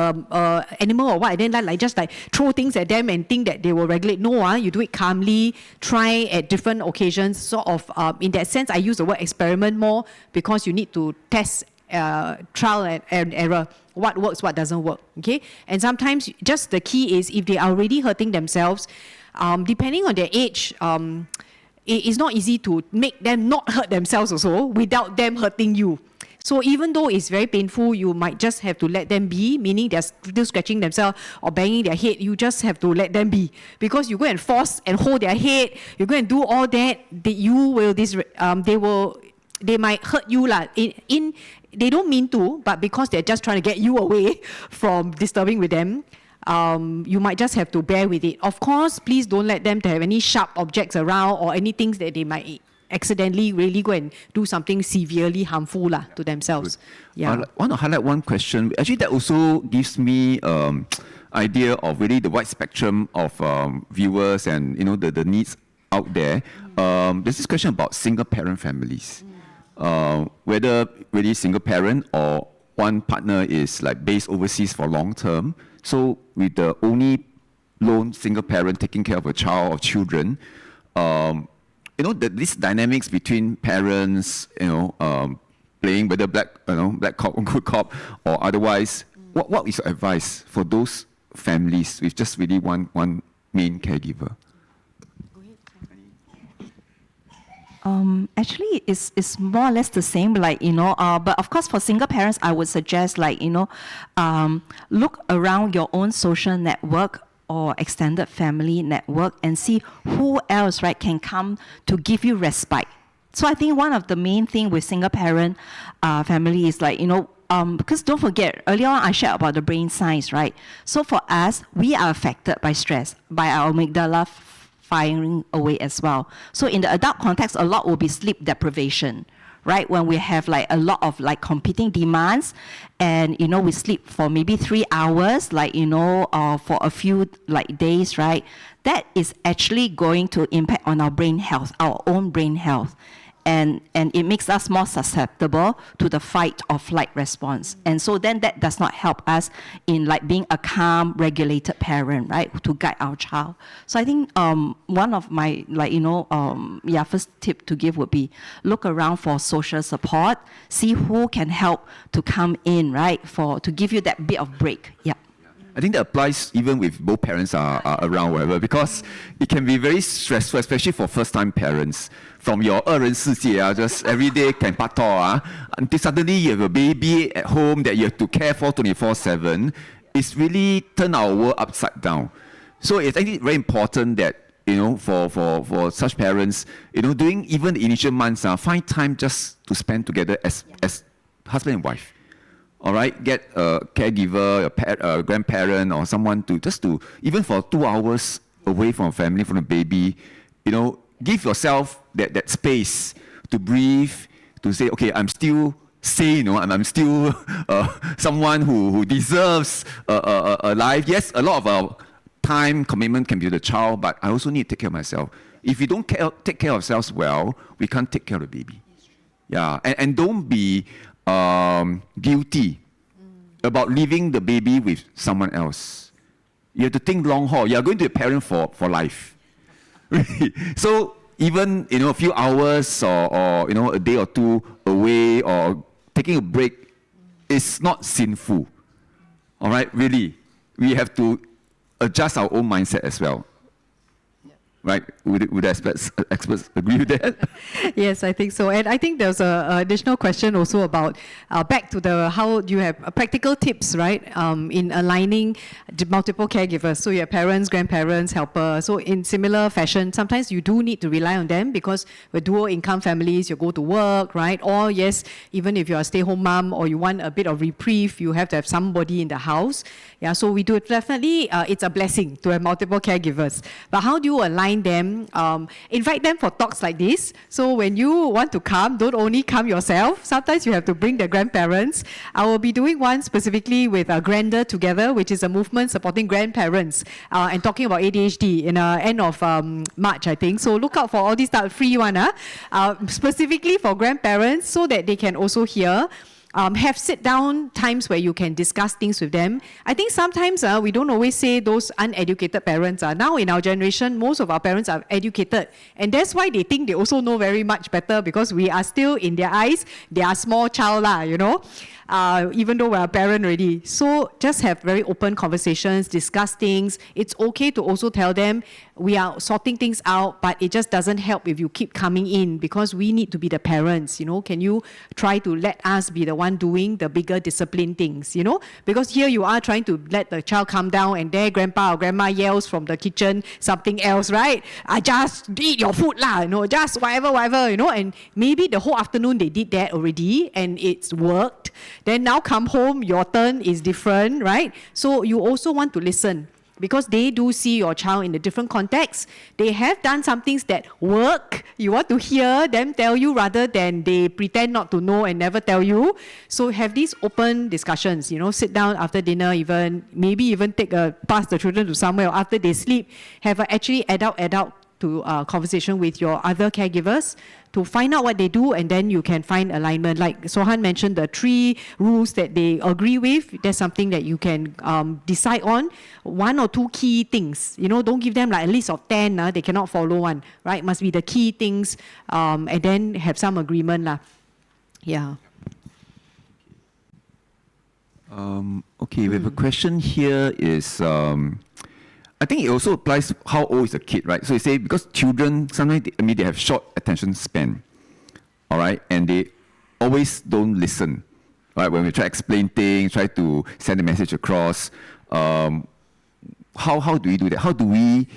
animal or what, and then just throw things at them and think that they will regulate. No, you do it calmly. Try at different occasions. Sort of, in that sense, I use the word experiment more, because you need to test trial and error, what works, what doesn't work. Okay, and sometimes just the key is if they are already hurting themselves, depending on their age, it is not easy to make them not hurt themselves also without them hurting you. So even though it's very painful, you might just have to let them be, meaning they're still scratching themselves or banging their head. You just have to let them be, because you go and force and hold their head, you go and do all that, they might hurt you lah. They don't mean to, but because they're just trying to get you away from disturbing with them, you might just have to bear with it. Of course, please don't let them to have any sharp objects around or any things that they might accidentally really go and do something severely harmful to themselves. Yeah. I want to highlight one question. Actually, that also gives me idea of really the wide spectrum of viewers and the needs out there. There's this question about single parent families. Whether really single parent or one partner is based overseas for long term. So with the only lone single parent taking care of a child or children, these dynamics between parents, playing whether black cop or good cop or otherwise, what is your advice for those families with just really one main caregiver? Actually, it's more or less the same, but of course for single parents, I would suggest look around your own social network or extended family network and see who else, can come to give you respite. So I think one of the main thing with single parent family is because don't forget, earlier on I shared about the brain science, right? So for us, we are affected by stress, by our amygdala firing away as well. So in the adult context, a lot will be sleep deprivation, right? When we have like a lot of like competing demands, and we sleep for maybe 3 hours, like for a few like days, right? That is actually going to impact on our brain health, our own brain health. And it makes us more susceptible to the fight or flight response. And so then that does not help us in like being a calm, regulated parent, right, to guide our child. So I think one of my first tip to give would be look around for social support, see who can help to come in, right, to give you that bit of break. Yeah. I think that applies even with both parents are around, whatever, because it can be very stressful, especially for first-time parents. From your 二人世界, just every day can pato, until suddenly you have a baby at home that you have to care for 24/7. It's really turned our world upside down. So it's actually very important that for such parents, during even the initial months, find time just to spend together as husband and wife. All right, get a caregiver, a grandparent, or someone to even for 2 hours away from family, from the baby, give yourself that space to breathe, to say, okay, I'm still sane, I'm still someone who deserves a life. Yes, a lot of our time commitment can be to the child, but I also need to take care of myself. If we don't take care of ourselves well, we can't take care of the baby. Yeah, and don't be guilty about leaving the baby with someone else. You have to think long haul. You are going to be a parent for life. So even a few hours or a day or two away or taking a break is not sinful. All right, really, we have to adjust our own mindset as well. Right? Would experts agree with that? Yes, I think so. And I think there's an additional question also about back to how you have practical tips, right, in aligning multiple caregivers. So you have parents, grandparents, helper. So in similar fashion, sometimes you do need to rely on them because with dual income families, you go to work, right? Or yes, even if you're a stay-home mom or you want a bit of reprieve, you have to have somebody in the house. Yeah, so we do definitely, it's a blessing to have multiple caregivers. But how do you align them, invite them for talks like this. So when you want to come, don't only come yourself. Sometimes you have to bring the grandparents. I will be doing one specifically with Grander Together, which is a movement supporting grandparents and talking about ADHD in end of March, I think. So look out for all these free one, specifically for grandparents so that they can also hear. Have sit-down times where you can discuss things with them. I think sometimes we don't always say those uneducated parents. Now in our generation, most of our parents are educated. And that's why they think they also know very much better because we are still, in their eyes, they are small child, even though we're a parent already. So just have very open conversations, discuss things. It's okay to also tell them we are sorting things out, but it just doesn't help if you keep coming in because we need to be the parents. Can you try to let us be the one doing the bigger discipline things, Because here you are trying to let the child calm down and there grandpa or grandma yells from the kitchen something else, right? Just eat your food just whatever, and maybe the whole afternoon they did that already and it's worked. Then now come home, your turn is different, right? So you also want to listen because they do see your child in a different context. They have done some things that work. You want to hear them tell you rather than they pretend not to know and never tell you. So have these open discussions, sit down after dinner maybe even pass the children to somewhere or after they sleep, have an actually adult to conversation with your other caregivers to find out what they do, and then you can find alignment. Like Sohan mentioned, the 3 rules that they agree with, that's something that you can decide on. 1 or 2 key things. Don't give them like a list of 10, they cannot follow one, right? Must be the key things, and then have some agreement. Yeah. Okay, we have a question here is... I think it also applies how old is a kid, right? So you say because children sometimes they have short attention span, all right, and they always don't listen, right? When we try to explain things, try to send a message across, how do we do that? How do we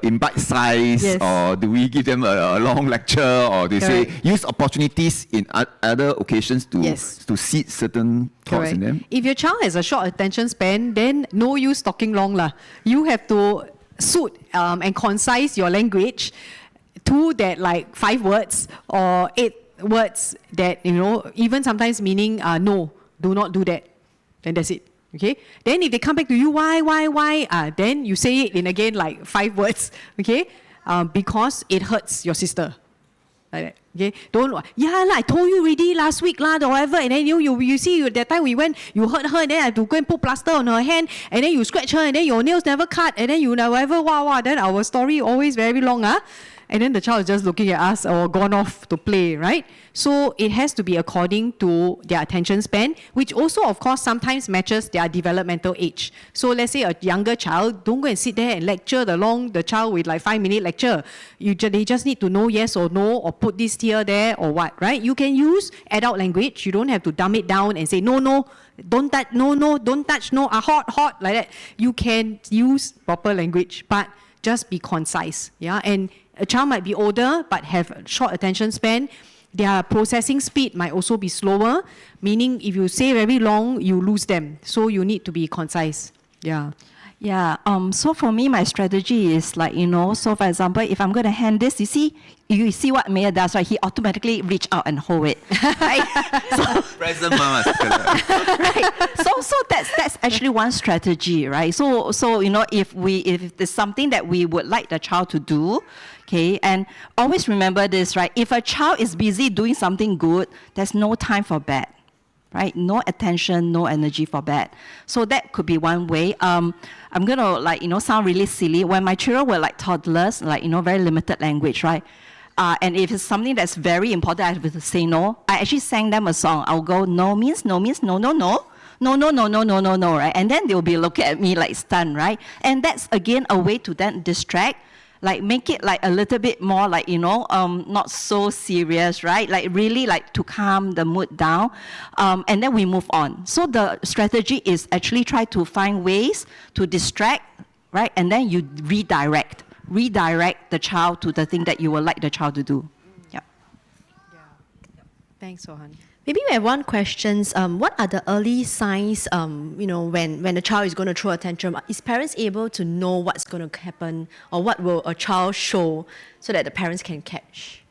in bite size, Yes. or do we give them a long lecture, or do you say Correct. use opportunities in other occasions to Yes. seed certain thoughts in them? If your child has a short attention span, then no use talking long. You have to suit and concise your language to that like 5 words or 8 words that, even sometimes meaning no, do not do that. Then that's it. Okay. Then if they come back to you, why? Then you say it in again like 5 words. Okay. Because it hurts your sister. Like that. Okay. Don't. I told you already last week or whatever. And then you see that time we went, you hurt her. And then I had to go and put plaster on her hand. And then you scratch her. And then your nails never cut. And then you whatever. Then our story always very long. And then the child is just looking at us or gone off to play, right? So it has to be according to their attention span, which also, of course, sometimes matches their developmental age. So let's say a younger child, don't go and sit there and lecture the child with like 5-minute lecture. They just need to know yes or no, or put this here, there, or what, right? You can use adult language. You don't have to dumb it down and say, no, don't touch, no, don't touch, no, hot, like that. You can use proper language, but just be concise, yeah? And a child might be older but have a short attention span. Their processing speed might also be slower, meaning if you say very long, you lose them. So you need to be concise. Yeah. Yeah, so for me, my strategy is like, so for example, if I'm going to hand this, you see what Maya does, right? He automatically reach out and hold it. Right? Present mama. Right. So that's actually one strategy, right? So if it's something that we would like the child to do, okay, and always remember this, right? If a child is busy doing something good, there's no time for bad. Right? No attention, no energy for bad. So that could be one way. I'm going to sound really silly. When my children were like toddlers, very limited language, right? And if it's something that's very important, I have to say no. I actually sang them a song. I'll go, no means no, no, no. No, right? And then they'll be looking at me like stunned, right? And that's again a way to then distract. Like make it like a little bit more like, not so serious, right? Like really like to calm the mood down. And then we move on. So the strategy is actually try to find ways to distract, right? And then you redirect the child to the thing that you would like the child to do. Yeah. Thanks, Sohan. Maybe we have one question. What are the early signs, when a child is going to throw a tantrum? Is parents able to know what's going to happen, or what will a child show so that the parents can catch?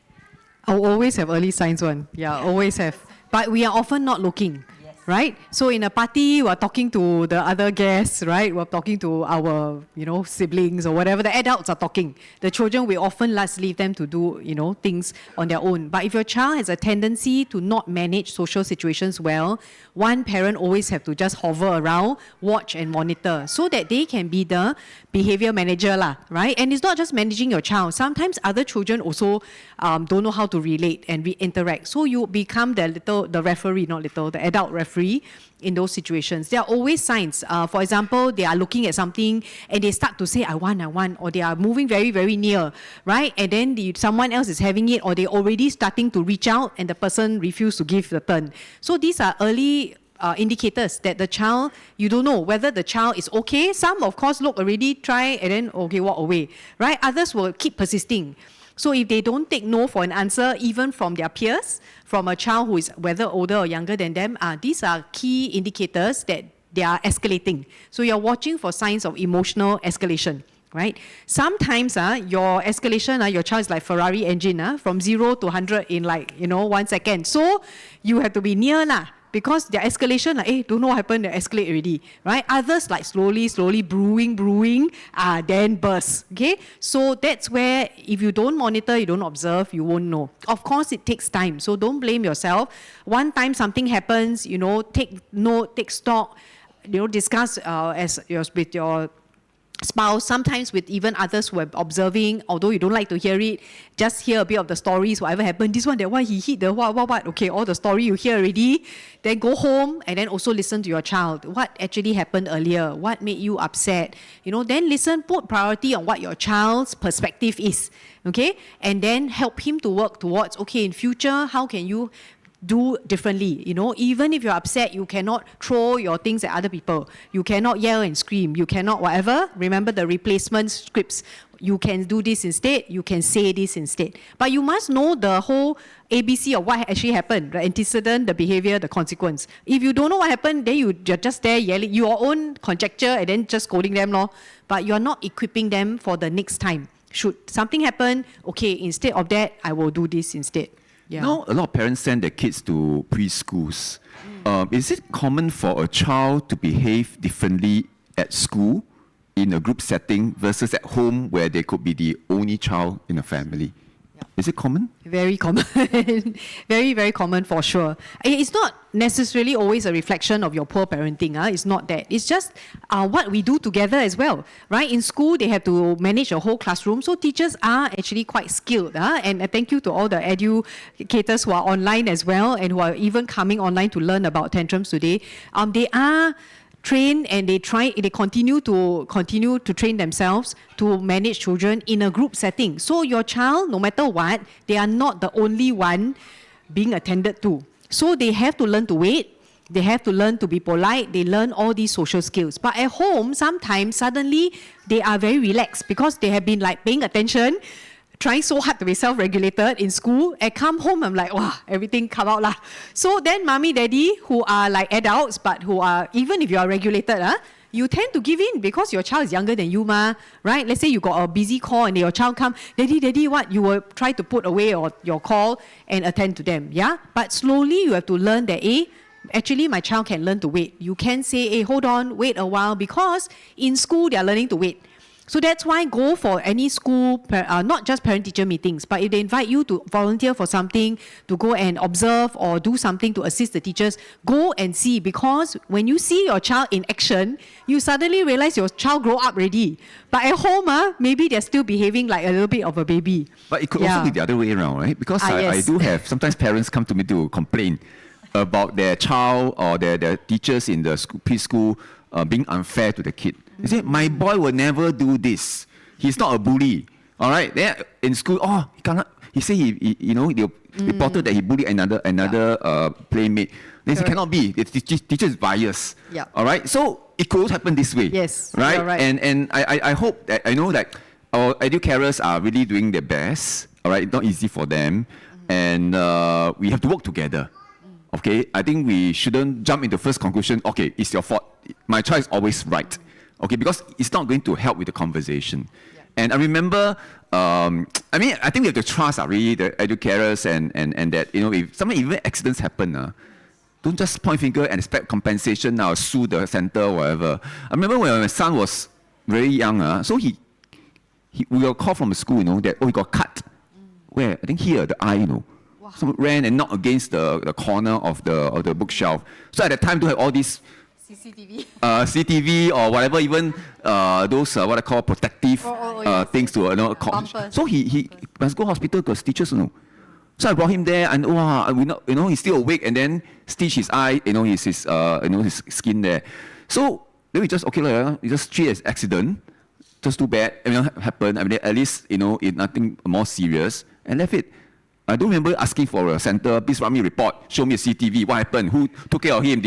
I'll always have early signs one. Yeah, always have. But we are often not looking. Right? So in a party, we're talking to the other guests, right? We're talking to our, siblings or whatever. The adults are talking. The children, we often leave them to do, things on their own. But if your child has a tendency to not manage social situations well, one parent always have to just hover around, watch and monitor so that they can be the behavior manager, right? And it's not just managing your child. Sometimes other children also don't know how to relate and interact. So you become the referee, the adult referee in those situations. There are always signs. For example, they are looking at something and they start to say, I want, or they are moving very, very near, right? And then someone else is having it, or they're already starting to reach out and the person refused to give the turn. So these are early indicators that the child, you don't know whether the child is okay. Some, of course, look already, try, and then, okay, walk away, right? Others will keep persisting. So if they don't take no for an answer, even from their peers, from a child who is whether older or younger than them, these are key indicators that they are escalating. So you're watching for signs of emotional escalation, right? Sometimes your escalation, your child is like Ferrari engine, from 0 to 100 in 1 second. So you have to be near, because their escalation, don't know what happened, they escalate already, right? Others slowly brewing, then burst, okay? So that's where if you don't monitor, you don't observe, you won't know. Of course, it takes time, so don't blame yourself. One time something happens, take note, take stock, discuss with your spouse, sometimes with even others who are observing, although you don't like to hear it, just hear a bit of the stories, whatever happened, this one, that one, he hit the what, okay, all the story you hear already, then go home and then also listen to your child. What actually happened earlier? What made you upset? Then listen, put priority on what your child's perspective is, okay? And then help him to work towards, okay, in future, how can you do differently. You know, even if you're upset, you cannot throw your things at other people. You cannot yell and scream. You cannot whatever. Remember the replacement scripts. You can do this instead. You can say this instead. But you must know the whole ABC of what actually happened, the antecedent, the behavior, the consequence. If you don't know what happened, then you're just there yelling your own conjecture and then just scolding them, lor. But you're not equipping them for the next time. Should something happen, okay, instead of that, I will do this instead. Yeah. Now, a lot of parents send their kids to preschools. Is it common for a child to behave differently at school in a group setting versus at home where they could be the only child in a family? Is it common? Very common. Very, very common for sure. It's not necessarily always a reflection of your poor parenting. It's not that. It's just what we do together as well. Right? In school, they have to manage a whole classroom. So teachers are actually quite skilled. And thank you to all the educators who are online as well and who are even coming online to learn about tantrums today. They are train and they continue to train themselves to manage children in a group setting. So your child, no matter what, they are not the only one being attended to. So they have to learn to wait. They have to learn to be polite. They learn all these social skills. But at home, sometimes suddenly they are very relaxed because they have been like paying attention, trying so hard to be self-regulated in school. I come home, I'm like, wow, everything come out lah. So then mommy, daddy, who are like adults, but who are, even if you are regulated, you tend to give in because your child is younger than you, right? Let's say you got a busy call and your child come, daddy, what? You will try to put away your call and attend to them, yeah? But slowly you have to learn that, actually my child can learn to wait. You can say, hold on, wait a while, because in school they are learning to wait. So that's why go for any school, not just parent-teacher meetings, but if they invite you to volunteer for something, to go and observe or do something to assist the teachers, go and see. Because when you see your child in action, you suddenly realize your child grow up already. But at home, maybe they're still behaving like a little bit of a baby. But it could also be the other way around, right? Because yes. I do have, sometimes parents come to me to complain about their child or their teachers in the school, preschool being unfair to the kid. They say, my boy will never do this. He's not a bully. All right. Then in school, he cannot. He say they reported that he bullied another playmate. They say cannot be. The teacher is biased. Yeah. All right. So it could happen this way. Yes. Right. You're right. And I hope that I know that our educators are really doing their best. All right. It's not easy for them, and we have to work together. Okay. I think we shouldn't jump into first conclusion. Okay, it's your fault. My child is always right. Okay, because it's not going to help with the conversation. Yeah. And I remember, I think we have to trust really the educators and that, if some even accidents happen, don't just point finger and expect compensation now, sue the center or whatever. I remember when my son was very young, so we got a call from the school, that, he got cut. Where? I think here, the eye, Wow. Someone ran and knocked against the corner of the bookshelf. So at that time, don't have all these CCTV or whatever, even those what I call protective yes. things to so he must go hospital to stitches, So I brought him there, and he's still awake, and then stitch his eye, his skin there. So then we just we just treat it as accident, just too bad, happened. at least it's nothing more serious, and left it. I don't remember asking for a center, please run me a report, show me a CCTV, what happened, who took care of him,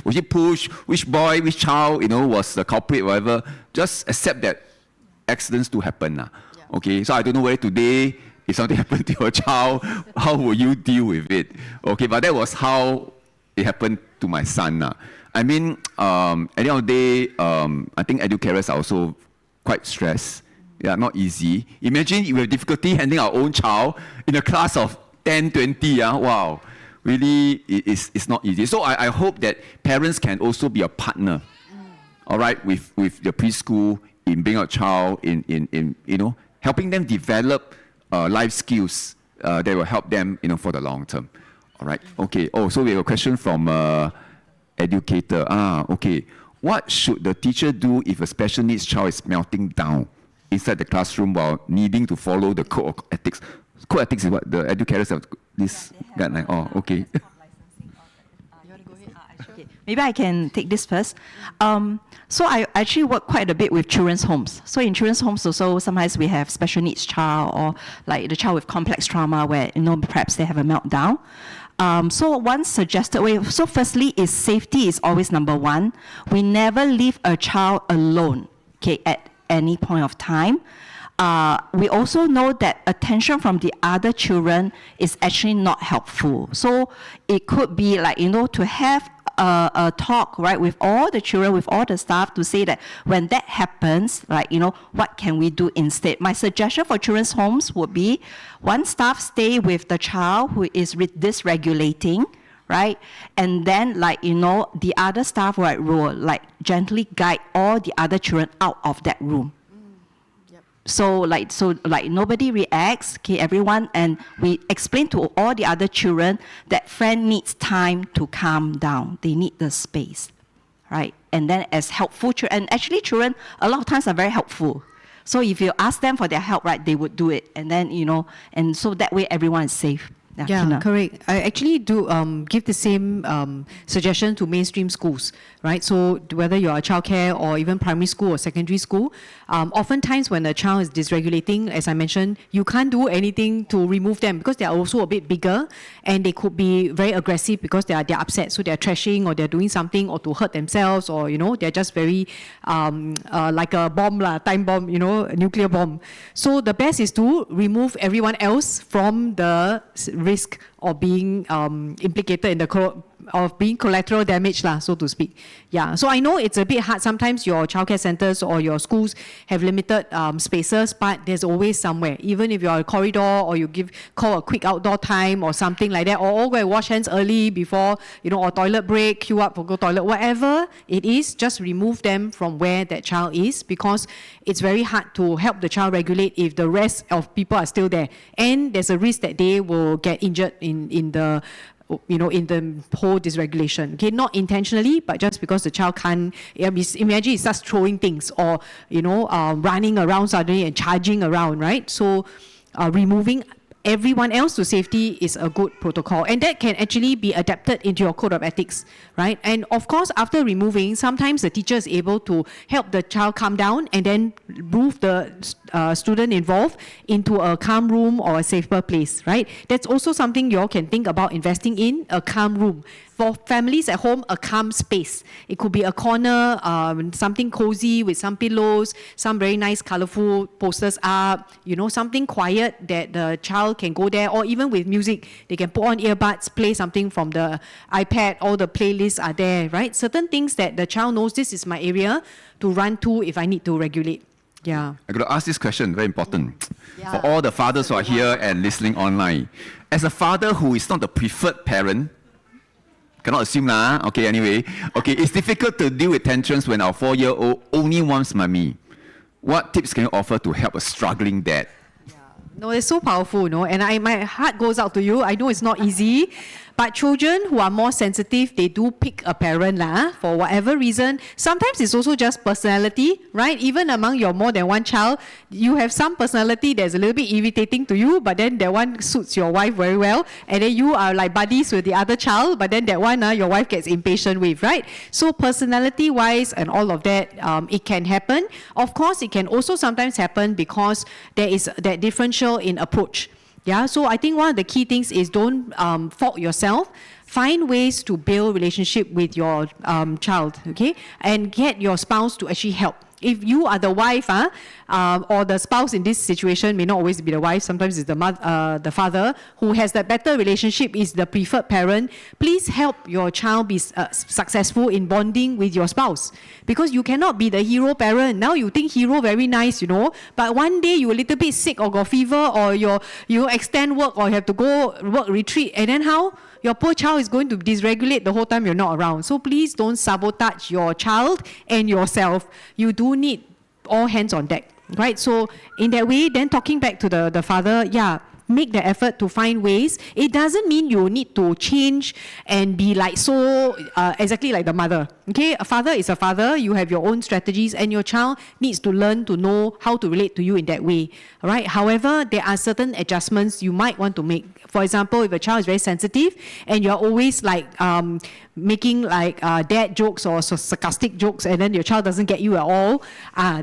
was he pushed, which boy, which child, was the culprit, whatever. Just accept that accidents do happen. Yeah. Okay, so I don't know whether today, if something happened to your child, how will you deal with it? Okay, but that was how it happened to my son. At the end of the day, I think educators are also quite stressed. Yeah, not easy. Imagine you have difficulty handling our own child in a class of 10, 20. Wow, really, it's not easy. So I hope that parents can also be a partner, all right, with the preschool in bringing a child, in helping them develop life skills that will help them, for the long term. All right. Okay. So we have a question from educator. Okay. What should the teacher do if a special needs child is melting down inside the classroom while needing to follow the code of ethics? Code of ethics is what the educators have this guideline. Okay. Okay. Maybe I can take this first. So I actually work quite a bit with children's homes. So in children's homes also, sometimes we have special needs child or like the child with complex trauma where, perhaps they have a meltdown. So one suggested way, so firstly is safety is always number one. We never leave a child alone, okay, at any point of time. We also know that attention from the other children is actually not helpful. So it could be like, to have a talk, right, with all the children, with all the staff to say that when that happens, like, what can we do instead? My suggestion for children's homes would be one staff stay with the child who is dysregulating, right? And then, like, the other staff, right, will like gently guide all the other children out of that room. So nobody reacts, okay, everyone, and we explain to all the other children that friend needs time to calm down. They need the space, right? And then as helpful children, and actually children a lot of times are very helpful. So if you ask them for their help, right, they would do it. And then, and so that way everyone is safe. Yeah, Tina. correct. I actually do give the same suggestion to mainstream schools, right? So whether you're a childcare or even primary school or secondary school, oftentimes when a child is dysregulating, as I mentioned, you can't do anything to remove them because they are also a bit bigger and they could be very aggressive because they're upset. So they're trashing or they're doing something or to hurt themselves or, they're just very like a bomb, time bomb, nuclear bomb. So the best is to remove everyone else from the risk of being implicated in the of being collateral damage, so to speak. Yeah, so I know it's a bit hard. Sometimes your childcare centers or your schools have limited spaces, but there's always somewhere. Even if you're a corridor or you call a quick outdoor time or something like that, or go and wash hands early before, or toilet break, queue up for go toilet, whatever it is, just remove them from where that child is because it's very hard to help the child regulate if the rest of people are still there. And there's a risk that they will get injured in the whole dysregulation. Okay, not intentionally, but just because the child can't. Imagine he starts throwing things or running around suddenly and charging around, right? So, removing everyone else to safety is a good protocol, and that can actually be adapted into your code of ethics, right? And of course, after removing, sometimes the teacher is able to help the child calm down and then move the student involved into a calm room or a safer place, right? That's also something you all can think about investing in, a calm room. For families at home, a calm space. It could be a corner, something cozy with some pillows, some very nice colorful posters up, something quiet that the child can go there, or even with music, they can put on earbuds, play something from the iPad, all the playlists are there, right? Certain things that the child knows, this is my area to run to if I need to regulate. Yeah. I'm going to ask this question, very important. For all the fathers who are here and listening online. As a father who is not the preferred parent, cannot assume okay, anyway. Okay, it's difficult to deal with tantrums when our 4-year-old only wants mommy. What tips can you offer to help a struggling dad? No, it's so powerful, and my heart goes out to you. I know it's not easy, but children who are more sensitive, they do pick a parent for whatever reason. Sometimes it's also just personality, right? Even among your more than one child, you have some personality that's a little bit irritating to you, but then that one suits your wife very well, and then you are like buddies with the other child, but then that one your wife gets impatient with, right? So personality-wise and all of that, it can happen. Of course, it can also sometimes happen because there is that differential in approach. Yeah, so I think one of the key things is don't fault yourself. Find ways to build relationship with your child, okay? And get your spouse to actually help. If you are the wife, or the spouse in this situation, may not always be the wife, sometimes it's the father who has that better relationship, is the preferred parent, please help your child be successful in bonding with your spouse. Because you cannot be the hero parent. Now you think hero very nice, but one day you're a little bit sick or got fever or you extend work or you have to go work retreat, and then how? Your poor child is going to dysregulate the whole time you're not around. So please don't sabotage your child and yourself. You do need all hands on deck, right? So in that way, then talking back to the father, make the effort to find ways. It doesn't mean you need to change and be like so exactly like the mother. Okay, a father is a father. You have your own strategies, and your child needs to learn to know how to relate to you in that way. All right. However, there are certain adjustments you might want to make. For example, if a child is very sensitive and you're always like making like dad jokes or sarcastic jokes, and then your child doesn't get you at all,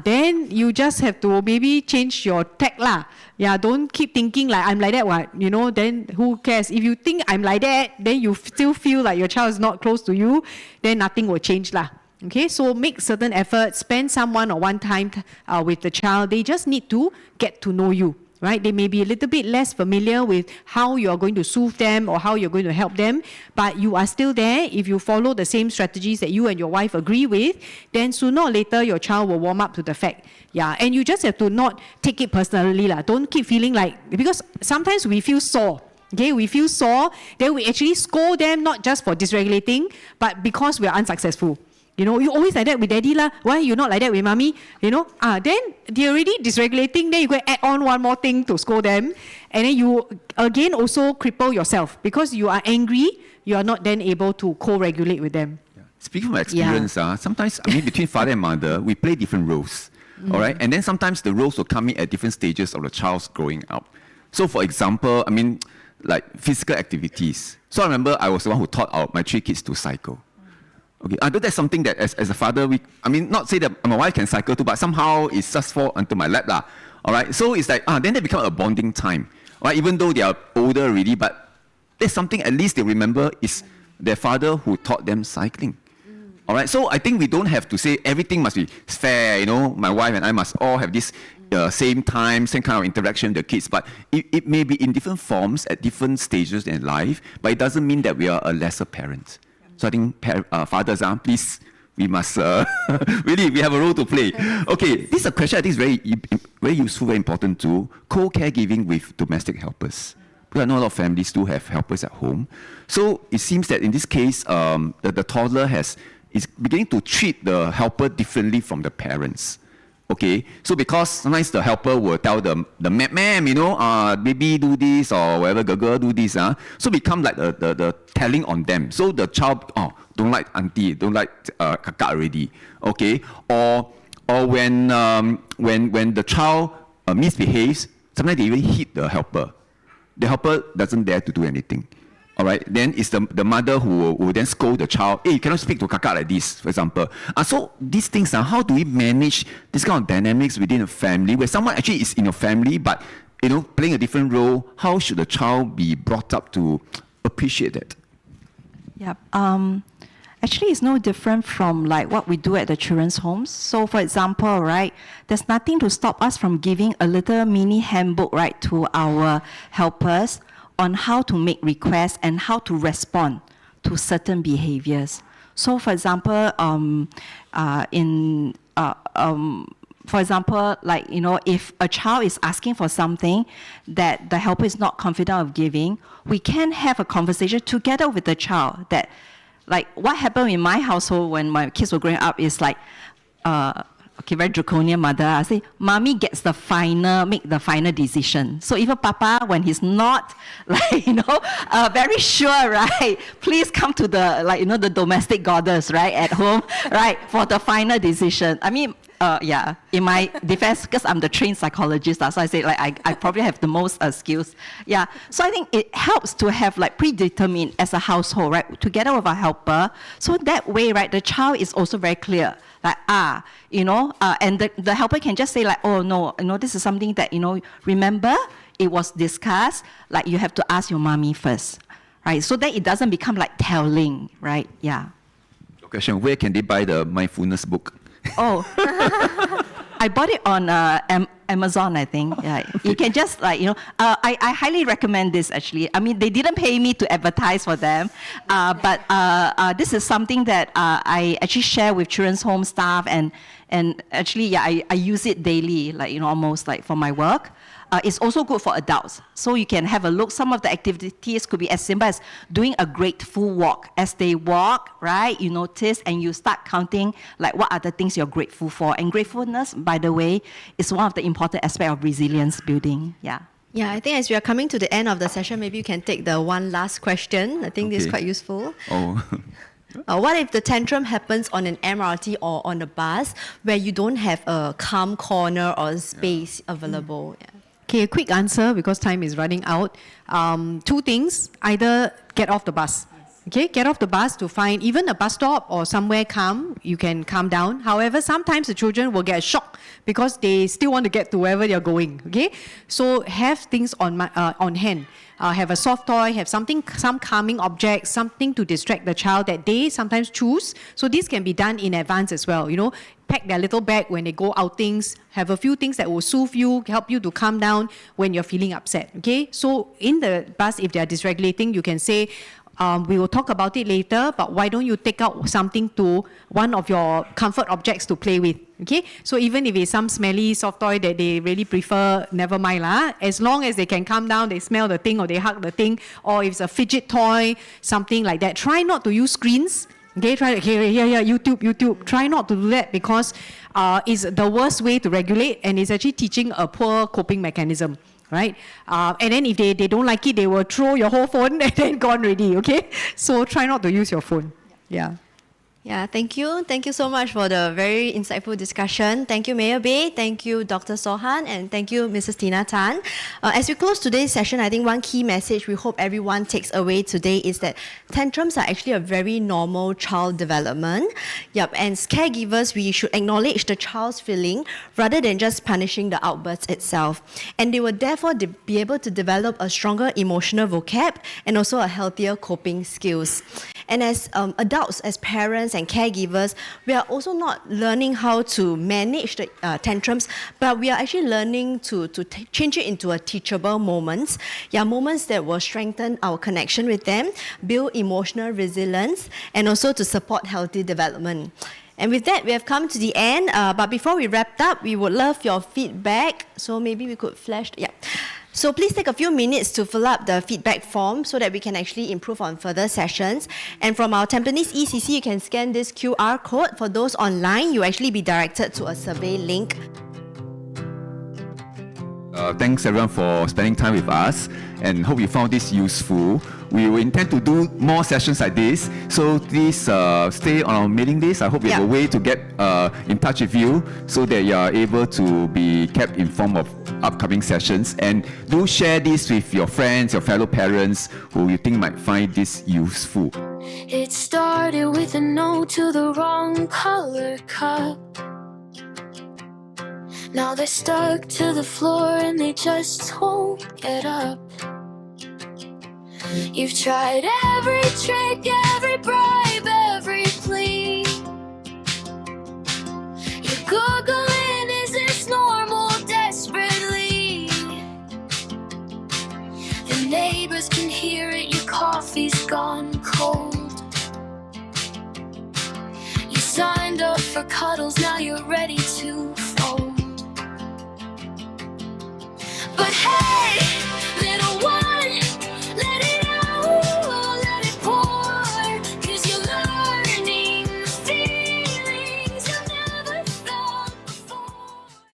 then you just have to maybe change your tack lah. Yeah, don't keep thinking like I'm like that. What then who cares? If you think I'm like that, then you still feel like your child is not close to you, then nothing will change lah. Okay, so make certain efforts, spend some one-on-one time with the child. They just need to get to know you. Right? They may be a little bit less familiar with how you're going to soothe them or how you're going to help them, but you are still there. If you follow the same strategies that you and your wife agree with, then sooner or later your child will warm up to the fact. Yeah, and you just have to not take it personally lah. Don't keep feeling like, because sometimes we feel sore. Okay, we feel sore, then we actually scold them not just for dysregulating, but because we are unsuccessful. You always like that with daddy lah. Why you not like that with mommy? Then they're already dysregulating. Then you go add on one more thing to scold them, and then you again also cripple yourself because you are angry. You are not then able to co-regulate with them. Speaking from experience, sometimes between father and mother, we play different roles. All right, and then sometimes the roles will come in at different stages of the child's growing up. So, for example, like physical activities. So I remember I was the one who taught my 3 kids to cycle. Okay, I know that's something that as a father, not say that my wife can cycle too, but somehow it's just fall onto my lap lah. All right, so it's like, then they become a bonding time. All right, even though they are older already, but there's something at least they remember is their father who taught them cycling. All right, so I think we don't have to say everything must be fair, my wife and I must all have this same time, same kind of interaction with the kids, but it may be in different forms at different stages in life, but it doesn't mean that we are a lesser parent. So I think fathers, please, we must really, we have a role to play. Okay, this is a question I think is very useful, very important too. Co-caregiving with domestic helpers. Because I know a lot of families do have helpers at home. So it seems that in this case, the toddler is beginning to treat the helper differently from the parents. Okay, so because sometimes the helper will tell the ma'am, baby do this or whatever, girl do this, so become like the telling on them. So the child, don't like auntie, don't like kaka already. Okay, or when the child misbehaves, sometimes they even hit the helper. The helper doesn't dare to do anything. All right, then it's the mother who will then scold the child. Hey, you cannot speak to kaka like this, for example. So these things, how do we manage this kind of dynamics within a family where someone actually is in your family, but playing a different role? How should the child be brought up to appreciate that? Yeah. Actually, it's no different from like what we do at the children's homes. So, for example, right, there's nothing to stop us from giving a little mini handbook, right, to our helpers on how to make requests and how to respond to certain behaviors. So, for example, if a child is asking for something that the helper is not confident of giving, we can have a conversation together with the child that, like, what happened in my household when my kids were growing up is like, very draconian mother. I say, mommy gets make the final decision. So even papa, when he's not, very sure, right? Please come to the, the domestic goddess, right, at home, right, for the final decision. In my defense, because I'm the trained psychologist, so I say, I probably have the most skills. Yeah, so I think it helps to have, predetermined as a household, right, together with a helper. So that way, right, the child is also very clear. And the helper can just say, oh, no, this is something that, remember, it was discussed, you have to ask your mommy first, right? So that it doesn't become telling, right? Yeah. Question, where can they buy the mindfulness book? Oh, I bought it on Amazon, I think. Yeah. You can just I highly recommend this actually. They didn't pay me to advertise for them, but this is something that I actually share with children's home staff and actually, I use it daily, almost for my work. It's also good for adults. So you can have a look. Some of the activities could be as simple as doing a grateful walk. As they walk, right, you notice and you start counting what are the things you're grateful for. And gratefulness, by the way, is one of the important aspects of resilience building. Yeah. Yeah, I think as we are coming to the end of the session, maybe you can take the one last question. I think this is quite useful. Oh. What if the tantrum happens on an MRT or on a bus where you don't have a calm corner or space available? Yeah. Okay, a quick answer because time is running out. Two things: either get off the bus. Okay, get off the bus to find even a bus stop or somewhere calm. You can calm down. However, sometimes the children will get a shock because they still want to get to wherever they're going. Okay, so have things on hand. Have a soft toy, have some calming object, something to distract the child that they sometimes choose. So this can be done in advance as well. You know, pack their little bag when they go outings. Have a few things that will soothe you, help you to calm down when you're feeling upset. Okay, so in the bus, if they are dysregulating, you can say, we will talk about it later, but why don't you take out something to one of your comfort objects to play with, okay? So even if it's some smelly soft toy that they really prefer, never mind lah. As long as they can calm down, they smell the thing or they hug the thing, or if it's a fidget toy, something like that. Try not to use screens. Okay, YouTube. Try not to do that because it's the worst way to regulate and it's actually teaching a poor coping mechanism. Right? And then if they don't like it, they will throw your whole phone and then gone already, okay? So try not to use your phone. Yeah. Yeah, thank you. Thank you so much for the very insightful discussion. Thank you, Mayor Bay. Thank you, Dr. Sohan. And thank you, Mrs. Tina Tan. As we close today's session, I think one key message we hope everyone takes away today is that tantrums are actually a very normal child development. Yep, and as caregivers, we should acknowledge the child's feeling rather than just punishing the outburst itself. And they will therefore be able to develop a stronger emotional vocab and also a healthier coping skills. And as adults, as parents and caregivers, we are also not learning how to manage the tantrums, but we are actually learning to change it into a teachable moments. Yeah, moments that will strengthen our connection with them, build emotional resilience, and also to support healthy development. And with that, we have come to the end. But before we wrap up, we would love your feedback. So maybe we could flash. Yeah. So please take a few minutes to fill up the feedback form so that we can actually improve on further sessions. And from our Tampines ECC, you can scan this QR code. For those online, you actually be directed to a survey link. Thanks everyone for spending time with us and hope you found this useful. We will intend to do more sessions like this, so please stay on our mailing list. I hope we have a way to get in touch with you so that you are able to be kept informed of upcoming sessions, and do share this with your friends, your fellow parents who you think might find this useful. It started with a no to the wrong color cup. Now they're stuck to the floor and they just won't get up. You've tried every trick, every bribe, every plea. You're Googling, is this normal, desperately. The neighbors can hear it, your coffee's gone cold. You signed up for cuddles, now you're ready to fold. But